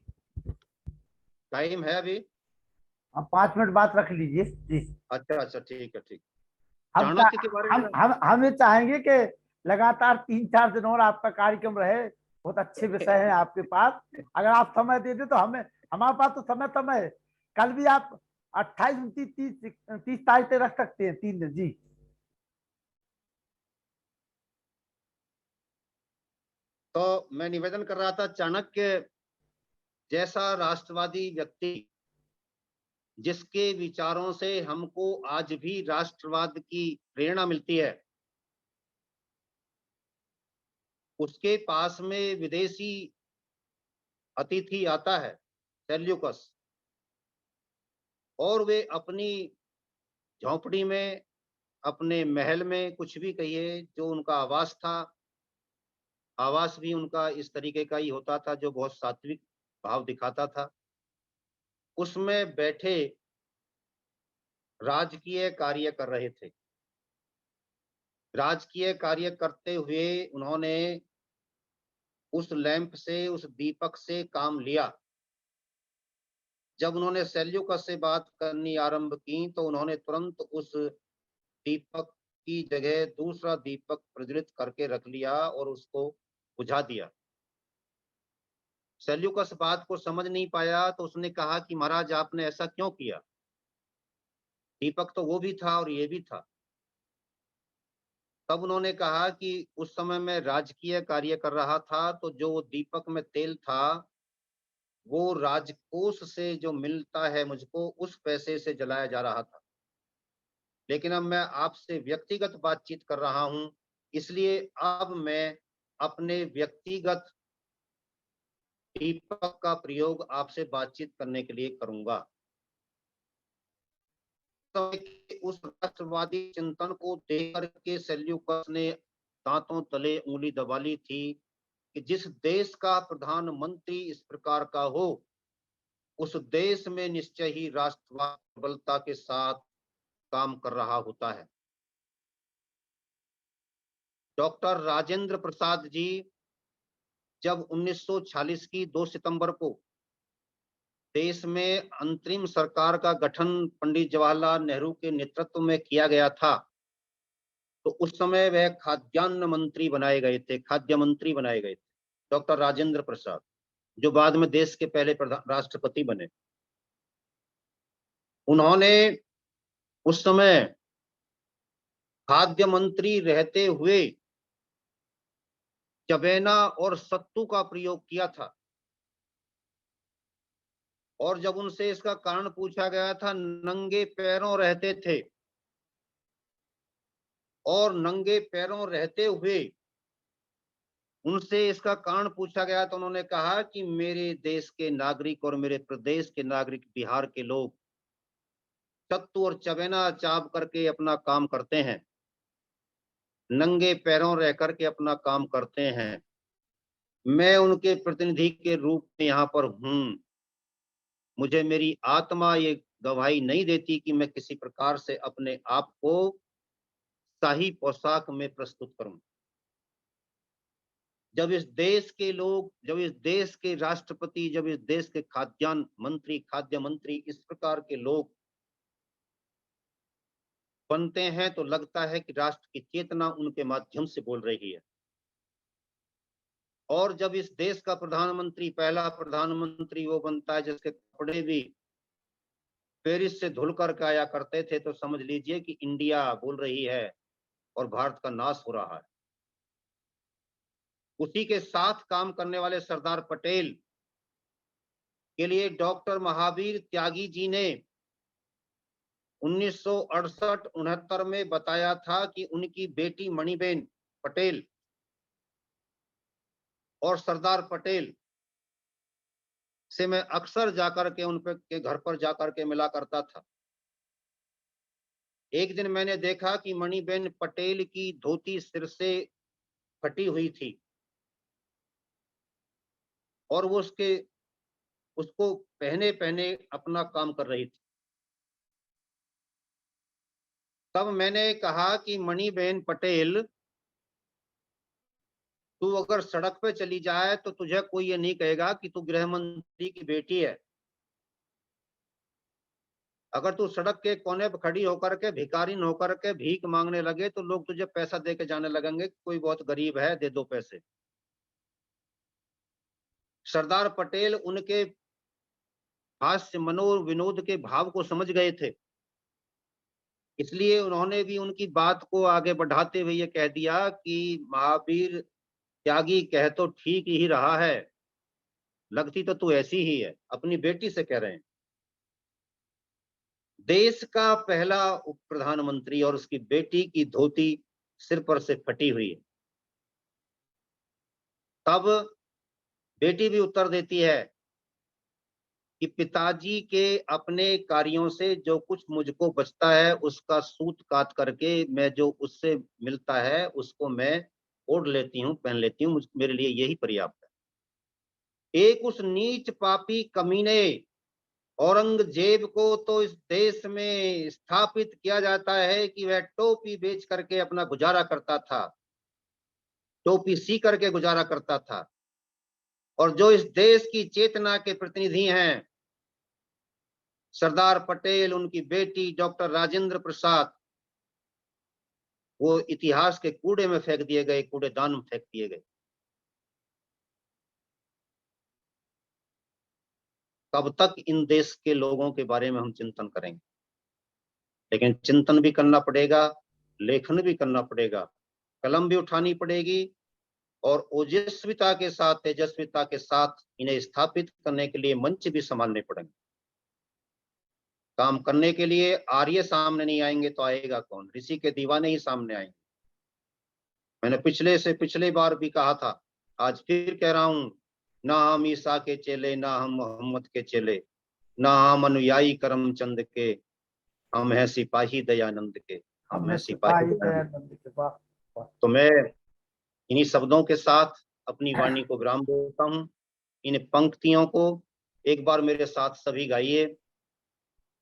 टाइम है अभी। आप 5 मिनट बात रख लीजिए जी। अच्छा अच्छा, ठीक है, ठीक। हम चा, चाणक्य के बारे में हम ये चाहेंगे कि लगातार 3-4 दिन और आपका कार्यक्रम रहे। बहुत अच्छे विषय हैं आपके पास। अगर आप समय दे दें तो हमें, हमारे पास तो समय है। कल भी आप 28, 29, 30 तारीख तक रख सकते हैं, 3 दिन जी। तो मैं निवेदन कर रहा था, चाणक्य जैसा राष्ट्रवादी व्यक्ति जिसके विचारों से हमको आज भी राष्ट्रवाद की प्रेरणा मिलती है, उसके पास में विदेशी अतिथि आता है सेल्यूकस, और वे अपनी झोंपड़ी में, अपने महल में, कुछ भी कहिए, जो उनका आवास था, आवास भी उनका इस तरीके का ही होता था जो बहुत सात्विक भाव दिखाता था। उसमें बैठे राजकीय कार्य कर रहे थे। राजकीय कार्य करते हुए उन्होंने उस लैंप से, उस दीपक से काम लिया। जब उन्होंने सेल्यूकस से बात करनी आरंभ की तो उन्होंने तुरंत उस दीपक की जगह दूसरा दीपक प्रज्वलित करके रख लिया और उसको बुझा दिया। सेल्यूकस बात को समझ नहीं पाया तो उसने कहा कि महाराज आपने ऐसा क्यों किया? दीपक तो वो भी था और ये भी था। तब उन्होंने कहा कि उस समय मैं राजकीय कार्य कर रहा था, तो जो दीपक में तेल था वो राजकोष से जो मिलता है मुझको, उस पैसे से जलाया जा रहा था। लेकिन अब मैं आपसे व्यक्तिगत बातचीत कर रहा हूं, इसलिए अब मैं अपने व्यक्तिगत दीपक का प्रयोग आपसे बातचीत करने के लिए करूंगा। तो उस राष्ट्रवादी चिंतन को देख करके सेल्यूकस ने दांतों तले उंगली दबा ली थी कि जिस देश का प्रधानमंत्री इस प्रकार का हो, उस देश में निश्चय ही राष्ट्रवाद प्रबलता के साथ काम कर रहा होता है। डॉक्टर राजेंद्र प्रसाद जी जब 1946 की 2 सितंबर को देश में अंतरिम सरकार का गठन पंडित जवाहरलाल नेहरू के नेतृत्व में किया गया था, तो उस समय वह खाद्यान्न मंत्री बनाए गए थे, खाद्य मंत्री बनाए गए थे, डॉक्टर राजेंद्र प्रसाद, जो बाद में देश के पहले राष्ट्रपति बने। उन्होंने उस समय खाद्य मंत्री रहते हुए चबेना और सत्तू का प्रयोग किया था। और जब उनसे इसका कारण पूछा गया था, नंगे पैरों रहते थे, और नंगे पैरों रहते हुए उनसे इसका कारण पूछा गया तो उन्होंने कहा कि मेरे देश के नागरिक और मेरे प्रदेश के नागरिक, बिहार के लोग सत्तू और चबेना चाप करके अपना काम करते हैं, नंगे पैरों रह करके अपना काम करते हैं। मैं उनके प्रतिनिधि के रूप में यहाँ पर हूँ। मुझे मेरी आत्मा ये गवाही नहीं देती कि मैं किसी प्रकार से अपने आप को शाही पोशाक में प्रस्तुत करूं। जब इस देश के लोग, जब इस देश के राष्ट्रपति, जब इस देश के खाद्यान्न मंत्री, खाद्य मंत्री इस प्रकार के लोग बनते हैं तो लगता है कि राष्ट्र की चेतना उनके माध्यम से बोल रही है। और जब इस देश का प्रधानमंत्री, पहला प्रधानमंत्री वो बनता है जिसके कपड़े भी पेरिस से धुल कर के आया करते थे, तो समझ लीजिए कि इंडिया बोल रही है और भारत का नाश हो रहा है। उसी के साथ काम करने वाले सरदार पटेल के लिए डॉक्टर महावीर त्यागी जी ने 1968-69 में बताया था कि उनकी बेटी मणिबेन पटेल और सरदार पटेल से मैं अक्सर जाकर के उन के घर पर जाकर के मिला करता था। एक दिन मैंने देखा कि मणिबेन पटेल की धोती सिर से फटी हुई थी और वो उसको पहने पहने अपना काम कर रही थी। तब मैंने कहा कि मणिबेन पटेल, तू अगर सड़क पे चली जाए तो तुझे कोई ये नहीं कहेगा कि तू गृह मंत्री की बेटी है। अगर तू सड़क के कोने पर खड़ी होकर के भिखारिन होकर के भीख मांगने लगे तो लोग तुझे पैसा दे के जाने लगेंगे, कोई बहुत गरीब है, दे दो पैसे। सरदार पटेल उनके हास्य मनोविनोद के भाव को समझ गए थे, इसलिए उन्होंने भी उनकी बात को आगे बढ़ाते हुए ये कह दिया कि महावीर त्यागी कह तो ठीक ही रहा है, लगती तो तू ऐसी ही है। अपनी बेटी से कह रहे हैं। देश का पहला उप प्रधानमंत्री और उसकी बेटी की धोती सिर पर से फटी हुई है। तब बेटी भी उत्तर देती है कि पिताजी के अपने कार्यों से जो कुछ मुझको बचता है उसका सूत काट करके मैं जो उससे मिलता है उसको मैं ओढ़ लेती हूँ, पहन लेती हूँ, मेरे लिए यही पर्याप्त है। एक उस नीच पापी कमीने औरंगजेब को तो इस देश में स्थापित किया जाता है कि वह टोपी बेच करके अपना गुजारा करता था, टोपी सी करके गुजारा करता था। और जो इस देश की चेतना के प्रतिनिधि हैं, सरदार पटेल, उनकी बेटी डॉक्टर राजेंद्र प्रसाद, वो इतिहास के कूड़े में फेंक दिए गए, कूड़ेदान में फेंक दिए गए। कब तक इन देश के लोगों के बारे में हम चिंतन करेंगे? लेकिन चिंतन भी करना पड़ेगा, लेखन भी करना पड़ेगा, कलम भी उठानी पड़ेगी और ओजस्विता के साथ, तेजस्विता के साथ इन्हें स्थापित करने के लिए मंच भी संभालने पड़ेंगे। काम करने के लिए आर्य सामने नहीं आएंगे तो आएगा कौन? ऋषि के दीवाने ही सामने आएंगे। मैंने पिछले बार भी कहा था, आज फिर कह रहा हूं, ना हम ईसा के चेले, ना हम मोहम्मद के चेले, ना हम अनुयायी करमचंद के, हम हैं सिपाही दयानंद के, हम हैं सिपाही दयानंद के। तो मैं इन्हीं शब्दों के साथ अपनी वाणी को विराम देता हूं। इन पंक्तियों को एक बार मेरे साथ सभी गाइए।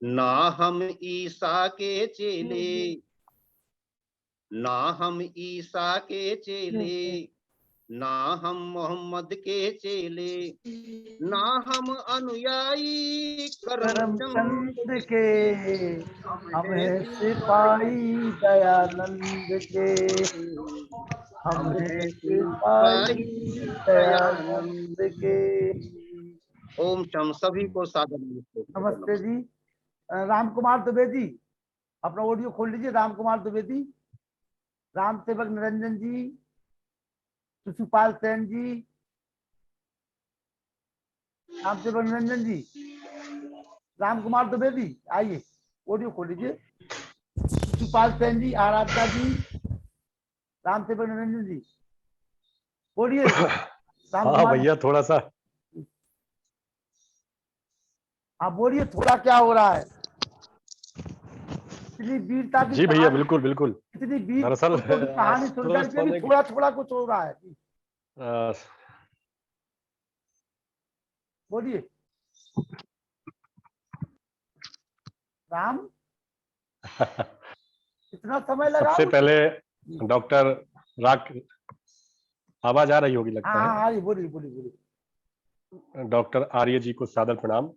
ना हम ईसा के चेले, ना हम ईसा के चेले, ना हम मोहम्मद के चेले, ना हम अनुयायी करमचंद के, हम हैं सिपाही दयानंद के, हम हैं सिपाही दयानंद के। ओम शम सभी को सादर नमस्ते जी। राम कुमार दुबे जी, अपना ऑडियो खोल लीजिए। राम कुमार द्विवेदी, राम सेवक निरंजन जी, शिशुपाल सेन जी, राम सेवक निरंजन जी, राम कुमार द्विवेदी आइए, ऑडियो खोल लीजिए। शिशुपाल सेन जी, आराधना जी, राम सेवक निरंजन जी बोलिए। राम हाँ कुमार भैया थोड़ा सा। हाँ बोलिए, थोड़ा क्या हो रहा है? इतनी वीरता की जी भैया कहानी, बिल्कुल बिल्कुल। इतनी वीर दरअसल पुरुषों की कहानी सुनकर अस्वस्थ के भी होने थोड़ा थोड़ा कुछ हो रहा है। बोलिए राम, इतना समय लगा। सबसे पहले डॉक्टर राक, आवाज आ रही होगी लगता हाँ है। हाँ बोलिए बोलिए बोलिए। डॉक्टर आर्य जी को सादर प्रणाम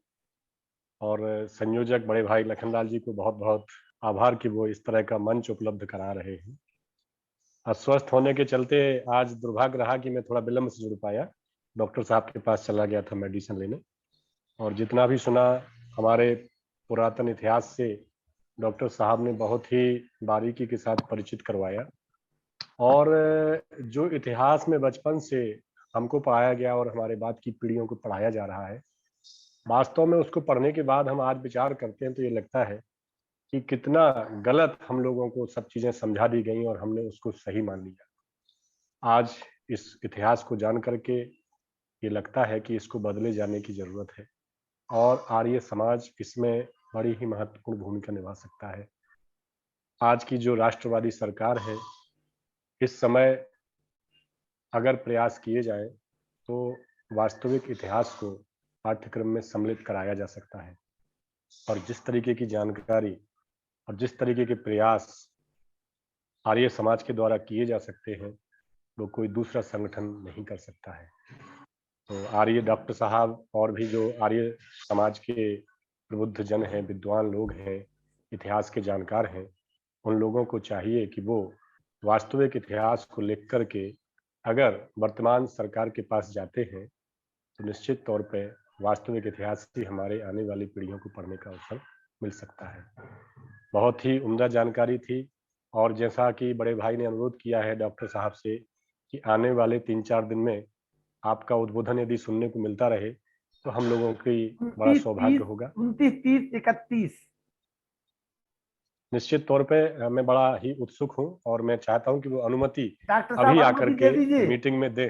और संयोजक बड़े भाई लखनलाल जी को बहुत बहुत आभार कि वो इस तरह का मंच उपलब्ध करा रहे हैं। अस्वस्थ होने के चलते आज दुर्भाग्य रहा कि मैं थोड़ा विलंब से जुड़ पाया, डॉक्टर साहब के पास चला गया था मेडिसिन लेने। और जितना भी सुना हमारे पुरातन इतिहास से डॉक्टर साहब ने बहुत ही बारीकी के साथ परिचित करवाया। और जो इतिहास में बचपन से हमको पढ़ाया गया और हमारे बाद की पीढ़ियों को पढ़ाया जा रहा है, वास्तव में उसको पढ़ने के बाद हम आज विचार करते हैं तो ये लगता है कि कितना गलत हम लोगों को सब चीजें समझा दी गई और हमने उसको सही मान लिया। आज इस इतिहास को जान करके ये लगता है कि इसको बदले जाने की जरूरत है और आर्य समाज इसमें बड़ी ही महत्वपूर्ण भूमिका निभा सकता है। आज की जो राष्ट्रवादी सरकार है, इस समय अगर प्रयास किए जाए तो वास्तविक इतिहास को पाठ्यक्रम में सम्मिलित कराया जा सकता है। और जिस तरीके की जानकारी और जिस तरीके के प्रयास आर्य समाज के द्वारा किए जा सकते हैं, वो कोई दूसरा संगठन नहीं कर सकता है। तो आर्य डॉक्टर साहब और भी जो आर्य समाज के प्रबुद्ध जन हैं, विद्वान लोग हैं, इतिहास के जानकार हैं, उन लोगों को चाहिए कि वो वास्तविक इतिहास को लिख करके अगर वर्तमान सरकार के पास जाते हैं तो निश्चित तौर पे वास्तविक इतिहास ही हमारे आने वाली पीढ़ियों को पढ़ने का अवसर मिल सकता है। बहुत ही उम्दा जानकारी थी और जैसा कि बड़े भाई ने अनुरोध किया है डॉक्टर साहब से कि आने वाले 3-4 दिन में आपका उद्बोधन यदि सुनने को मिलता रहे तो हम लोगों की बड़ा 29, सौभाग्य 30, होगा। 29, 30, 31 निश्चित तौर पे मैं बड़ा ही उत्सुक हूं और मैं चाहता हूं कि वो अनुमति डॉक्टर अभी साहब आकर अनुमति के दे दीजिए। मीटिंग में दे।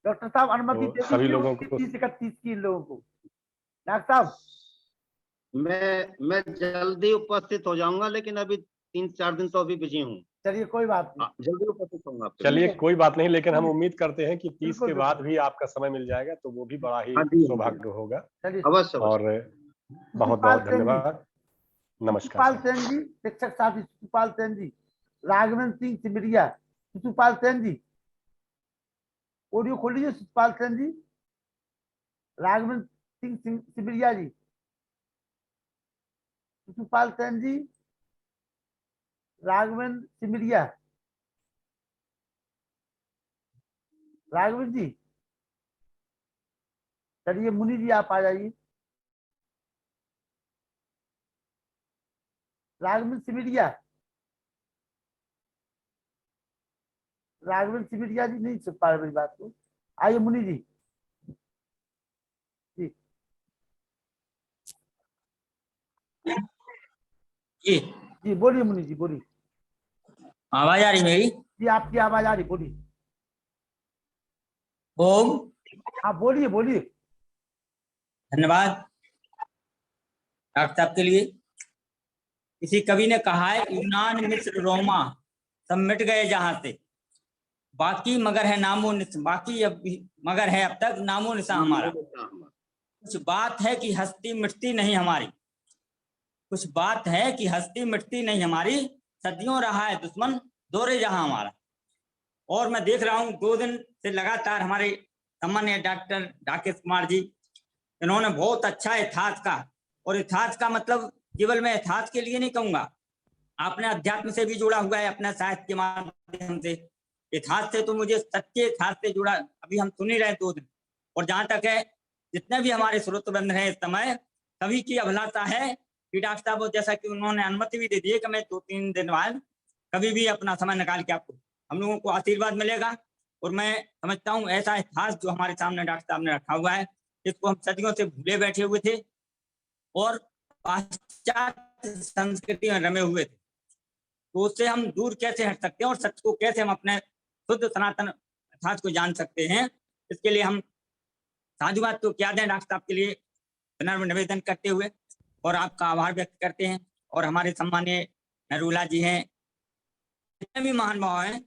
डॉक्टर साहब अनुमति तो दे सभी दीजिए लोगों को 30-31 की इन लोगों को। डॉक्टर साहब मैं जल्दी उपस्थित हो जाऊंगा, लेकिन अभी 3-4 दिन तो अभी बिजी हूँ। चलिए कोई बात नहीं, जल्दी उपस्थित होऊंगा आपके। चलिए ठीक है। कोई बात नहीं, लेकिन हम उम्मीद करते हैं कि 30 बिल्कुल, के बिल्कुल। बाद भी आपका समय मिल जाएगा, तो वो भी बड़ा ही हाँ जी, सौभाग्य होगा। चलिए अवश्य और बहुत शिशुपाल बहुत सेन जी, धन्यवाद। नमस्कार शिशुपाल सर। सेन जी, शिक्षक साथी शिशुपाल सेन जी, राघवेंद्र सिंह सिमरिया, शिशुपाल सेन जी ऑडियो खोल लीजिए। शिशुपाल सेन जी, राघवेंद्र सिंह सिमरिया जी, शिशुपाल सेन जी, राघवेंद्र सिमरिया, राघवेंद्र जी। चलिए मुनि जी आप आ जाइए। राघवेंद्र सिमरिया, राघवेंद्र सिमरिया जी नहीं सुन पा रहे मेरी बात को। आइए मुनि जी। जी जी जी बोलिए मुनि जी, बोलिए। आवाज आ रही मेरी? जी आपकी आवाज आ रही, बोलिए। ओम। हाँ बोलिए बोलिए। धन्यवाद डॉक्टर साहब के लिए। किसी कवि ने कहा है, यूनान मिस्र रोमा सब मिट गए जहां से, बाकी मगर है नामो निशान, बाकी अब मगर है अब तक नामो निशान हमारा। कुछ बात है कि हस्ती मिटती नहीं हमारी, कुछ बात है कि हस्ती मिटती नहीं हमारी, सदियों रहा है दुश्मन दौरे जहां हमारा। और मैं देख रहा हूँ 2 दिन से लगातार हमारे सम्मान्य डॉक्टर राकेश कुमार जी, इन्होंने बहुत अच्छा इतिहास का, और इतिहास का मतलब केवल मैं इतिहास के लिए नहीं कहूंगा, आपने अध्यात्म से भी जुड़ा हुआ है अपने साहित्य के माध्यम से। इतिहास से तो मुझे सच्चे इतिहास से जुड़ा, अभी हम सुन ही रहे 2 दिन। और जहां तक है, जितने भी हमारे श्रोतबंद हैं इस समय, सभी की अभिलाषा है कि डॉक्टर साहब, जैसा कि उन्होंने अनुमति भी दे दी है कि मैं 2-3 दिन बाद कभी भी अपना समय निकाल के आपको, हम लोगों को आशीर्वाद मिलेगा। और मैं समझता हूँ ऐसा इतिहास जो हमारे सामने डॉक्टर साहब ने रखा हुआ है, इसको हम सदियों से भूले बैठे हुए थे और पाश्चात्य संस्कृति में रमे हुए थे, तो उससे हम दूर कैसे हट सकते हैं और सच को कैसे हम अपने शुद्ध सनातन इतिहास को जान सकते हैं। इसके लिए हम साधुवाद तो क्या दें डॉक्टर साहब के लिए विनम्र निवेदन करते हुए, और आपका आभार व्यक्त करते हैं। और हमारे सम्मानीय नरूला जी हैं, जितने भी महान भाव हैं,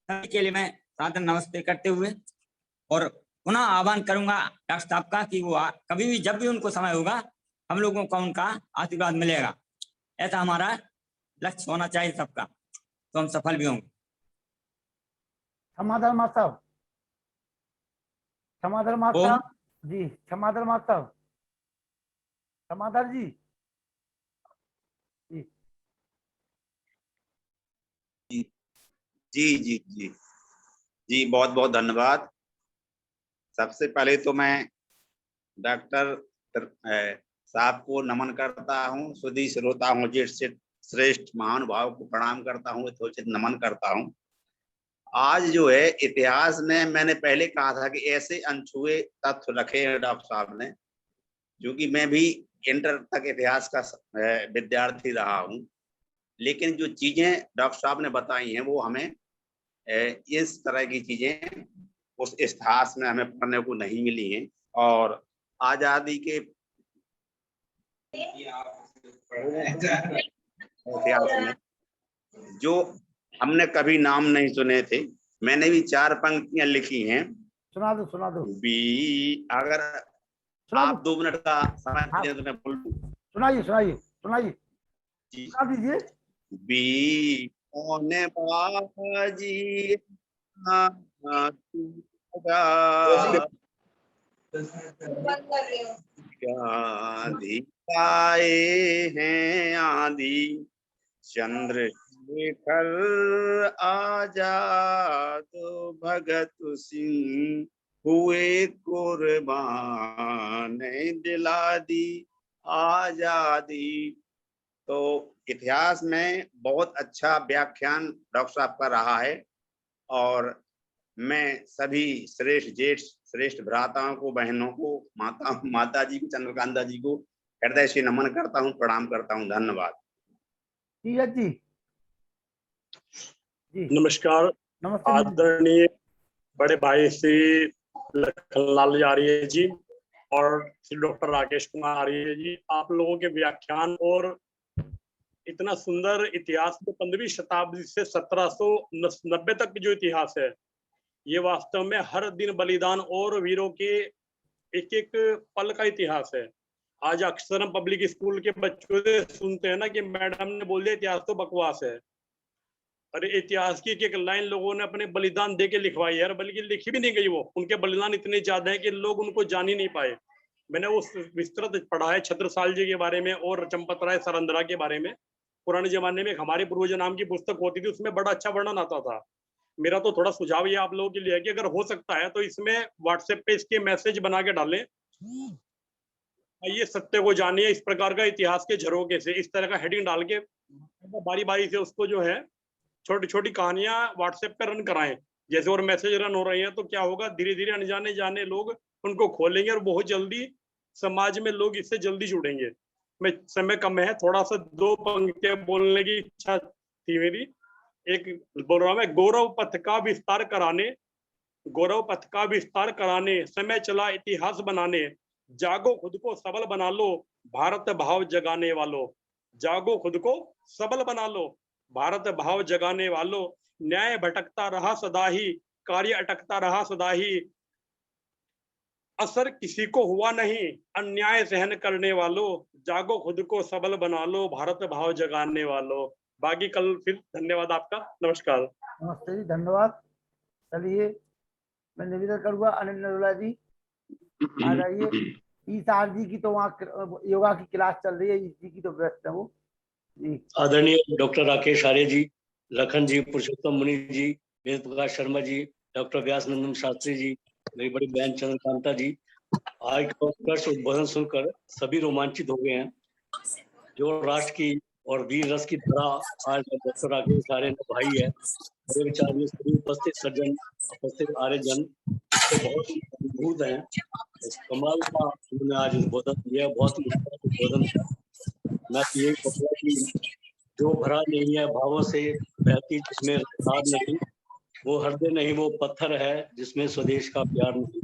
सभी के लिए मैं सादर नमस्ते करते हुए और पुनः आह्वान करूंगा डॉक्टर साहब का कि वो कभी भी जब भी उनको समय होगा, हम लोगों को उनका आशीर्वाद मिलेगा। ऐसा हमारा लक्ष्य होना चाहिए सबका, तो हम सफल भी होंगे। क्षमाधर माता, क्षमाधर माता जी, क्षमाधर माता, क्षमाधर जी जी जी जी जी जी बहुत बहुत धन्यवाद। सबसे पहले तो मैं डॉक्टर साहब को नमन करता हूँ, सुधी श्रोता हूँ, जिससे श्रेष्ठ महानुभाव को प्रणाम करता हूँ, यथोचित नमन करता हूँ। आज जो है इतिहास में, मैंने पहले कहा था कि ऐसे अनछुए तथ्य रखे हैं डॉक्टर साहब ने, क्योंकि मैं भी इंटर तक इतिहास का विद्यार्थी रहा हूँ, लेकिन जो चीजें डॉक्टर साहब ने बताई हैं वो हमें इस तरह की चीजें उस इतिहास में हमें पढ़ने को नहीं मिली हैं। और आजादी के इतिहास में जो हमने कभी नाम नहीं सुने थे, मैंने भी 4 पंक्तियां लिखी हैं। सुना दो, सुना दो। अगर आप 2 मिनट का समय दें तो मैं बोल दूं। सुनाइए सुनाइए सुनाइए, सुना दीजिए। बी ओने बाजी आंधी आए हैं आंधी, चंद्रशेखर आजाद भगत सिंह हुए कुर्बान दिला दी आजादी। तो इतिहास में बहुत अच्छा व्याख्यान डॉक्टर साहब का रहा है, और मैं सभी श्रेष्ठ जेठ श्रेष्ठ भ्राताओं को, बहनों को, माता जी को, चंद्रकांता जी को हृदय से नमन करता हूँ, प्रणाम करता हूँ। धन्यवाद। ठीक है जी जी नमस्कार। नमस्ते। आदरणीय बड़े भाई श्री लखनलाल आर्य जी और श्री डॉक्टर राकेश कुमार आर्य जी, आप लोगों के व्याख्यान और इतना सुंदर इतिहास में 15वीं शताब्दी से 1790 तक जो इतिहास है, ये वास्तव में हर दिन बलिदान और वीरों के एक एक पल का इतिहास है। आज अक्सर हम पब्लिक स्कूल के बच्चों से सुनते हैं ना कि मैडम ने बोल दिया इतिहास तो बकवास है। अरे इतिहास की एक एक लाइन लोगों ने अपने बलिदान दे के लिखवाई है, बल्कि लिखी भी नहीं गई वो, उनके बलिदान इतने ज्यादा है कि लोग उनको जान ही नहीं पाए। मैंने वो विस्तृत पढ़ा है छत्रसाल जी के बारे में और चंपत राय सरंदरा के बारे में। पुराने जमाने में हमारे पूर्वज नाम की पुस्तक होती थी, उसमें बड़ा अच्छा वर्णन आता था। मेरा तो थोड़ा सुझाव ये आप लोगों के लिए है कि अगर हो सकता है तो इसमें व्हाट्सएप पे इसके मैसेज बना के डालें, ये सत्य को जानिए इस प्रकार का इतिहास के झरोके से, इस तरह का हेडिंग डाल के बारी बारी से उसको जो है छोटी छोटी कहानियां व्हाट्सएप पे रन कराएं। जैसे और मैसेज रन हो रहे हैं तो क्या होगा, धीरे धीरे अनजाने जाने लोग उनको खोलेंगे और बहुत जल्दी समाज में लोग इससे जल्दी जुड़ेंगे। मैं समय कम है, थोड़ा सा 2 पंक्तियां बोलने की इच्छा थी मेरी। एक बोल रहा हूं मैं, गौरव पथ का विस्तार कराने, गौरव पथ का विस्तार कराने समय चला इतिहास बनाने, जागो खुद को सबल बना लो भारत भाव जगाने वालों, जागो खुद को सबल बना लो भारत भाव जगाने वालों, न्याय भटकता रहा सदा ही, कार्य अटकता रहा सदा ही, असर किसी को हुआ नहीं अन्याय सहन करने वालों, जागो खुद को सबल बना लो भारत भाव जगाने वालों। बाकी कल फिर, धन्यवाद आपका, नमस्कार। नमस्ते जी, धन्यवाद। चलिए मैं निवेदन करूंगा अनिल नरोला जी आ जाइए। ईसार जी की तो वहाँ योगा की क्लास चल रही है, जी की तो व्यस्त है वो जी। आदरणीय डॉक्टर राकेश आर्य जी, लखन जी, पुरुषोत्तम मुनि जी, वेद प्रकाश शर्मा जी, डॉक्टर व्यास नंदन शास्त्री जी, मेरी बड़ी बहन चंद्रकांता जी, आज का उत्कर्ष उद्बोधन सुनकर सभी रोमांचित हो गए हैं। जो राष्ट्र की और वीर रस की धरा आज डॉक्टर राकेश आर्य ने भाई है, मेरे विचार में सभी उपस्थित सज्जन, उपस्थित आर्यजन तो बहुत अद्भुत हैं। कमाल का उन्होंने आज उद्बोधन दिया, बहुत ही उद्बोधन था। मैं यही कहूँगा कि जो भरा नहीं है भावों से बहती जिसमें रफ्तार नहीं, वो हृदय नहीं वो पत्थर है जिसमें स्वदेश का प्यार नहीं।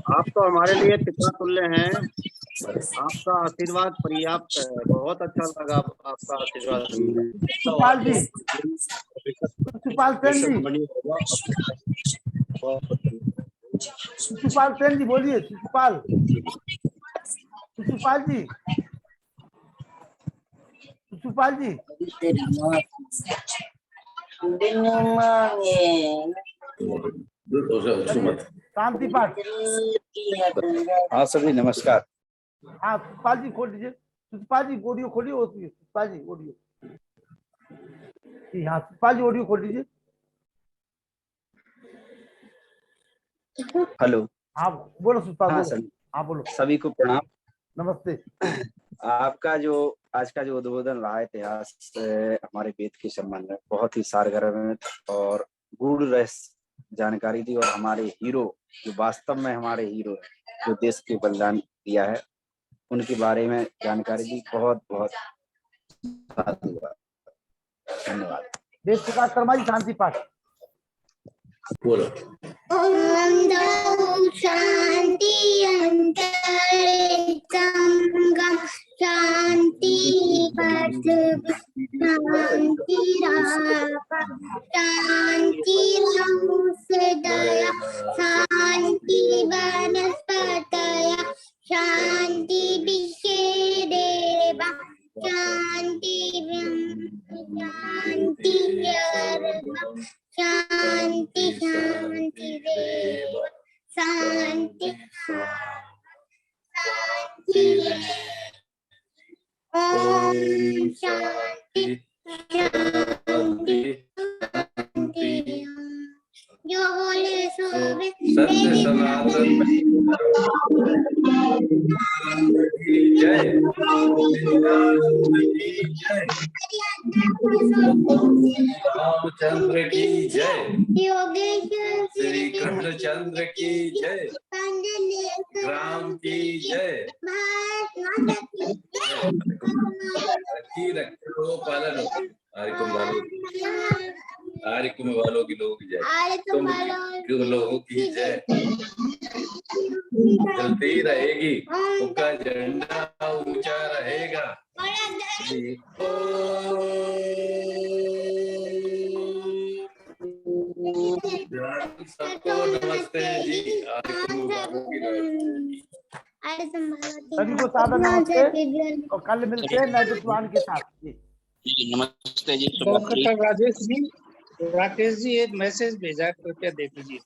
आप तो हमारे लिए पिता तुल्य हैं, आपका आशीर्वाद पर्याप्त है। बहुत अच्छा लगा आपका आशीर्वाद। सुपाल जी, सुपाल सेन जी, सुपाल सेन जी बोलिए। सुपाल, सुपाल जी, सुपाल जी, शांति पाठ। हाँ सभी नमस्कार। हाँ सुपाल जी खोल दीजिए, सुपाल जी ऑडियो खोलिए, सुपाल जी ऑडियो जी। हाँ सुपाल जी ऑडियो खोल दीजिए। हेलो, हाँ बोलो सुपाल, हाँ बोलो। हाँ बोलो। सभी को प्रणाम। नमस्ते। आपका जो आज का जो उद्बोधन रहा इतिहास हमारे वेद के संबंध में बहुत ही सारगर और गूढ़ रहस्य जानकारी दी, और हमारे हीरो जो वास्तव में हमारे हीरो जो देश के बलिदान दिया है उनके बारे में जानकारी दी। बहुत बहुत धन्यवाद। वेद प्रकाश शर्मा जी, शांति पाठ बोलो। शांति अंतरिक्षंगम शांति शांति शांति दया शांति वनस्पतया शांति विश्वेदेवा शांति शांति शांति शांति देव शांति शांति ओम शांति शांति शांति। जो बोले सो सत्य सनातन जय रामचंद्र की जय, योगेश्वर श्री कृष्णचंद्र की जय, राम की जय, भारत माता की जय। रखो पालन आर्य कुंभ वालों की लोगों की जय, कुंभ के लोगों की जय। जलती रहेगी उनका झंडा ऊंचा रहेगा। जी। सबको नमस्ते जी, आर्य कुंभ वालों की नमस्ते। सभी को सादर नमस्ते और कल मिलते हैं नए विद्वान के साथ। नमस्ते जी। डॉक्टर राकेश जी एक मैसेज भेजा, कृपया देख लीजिए।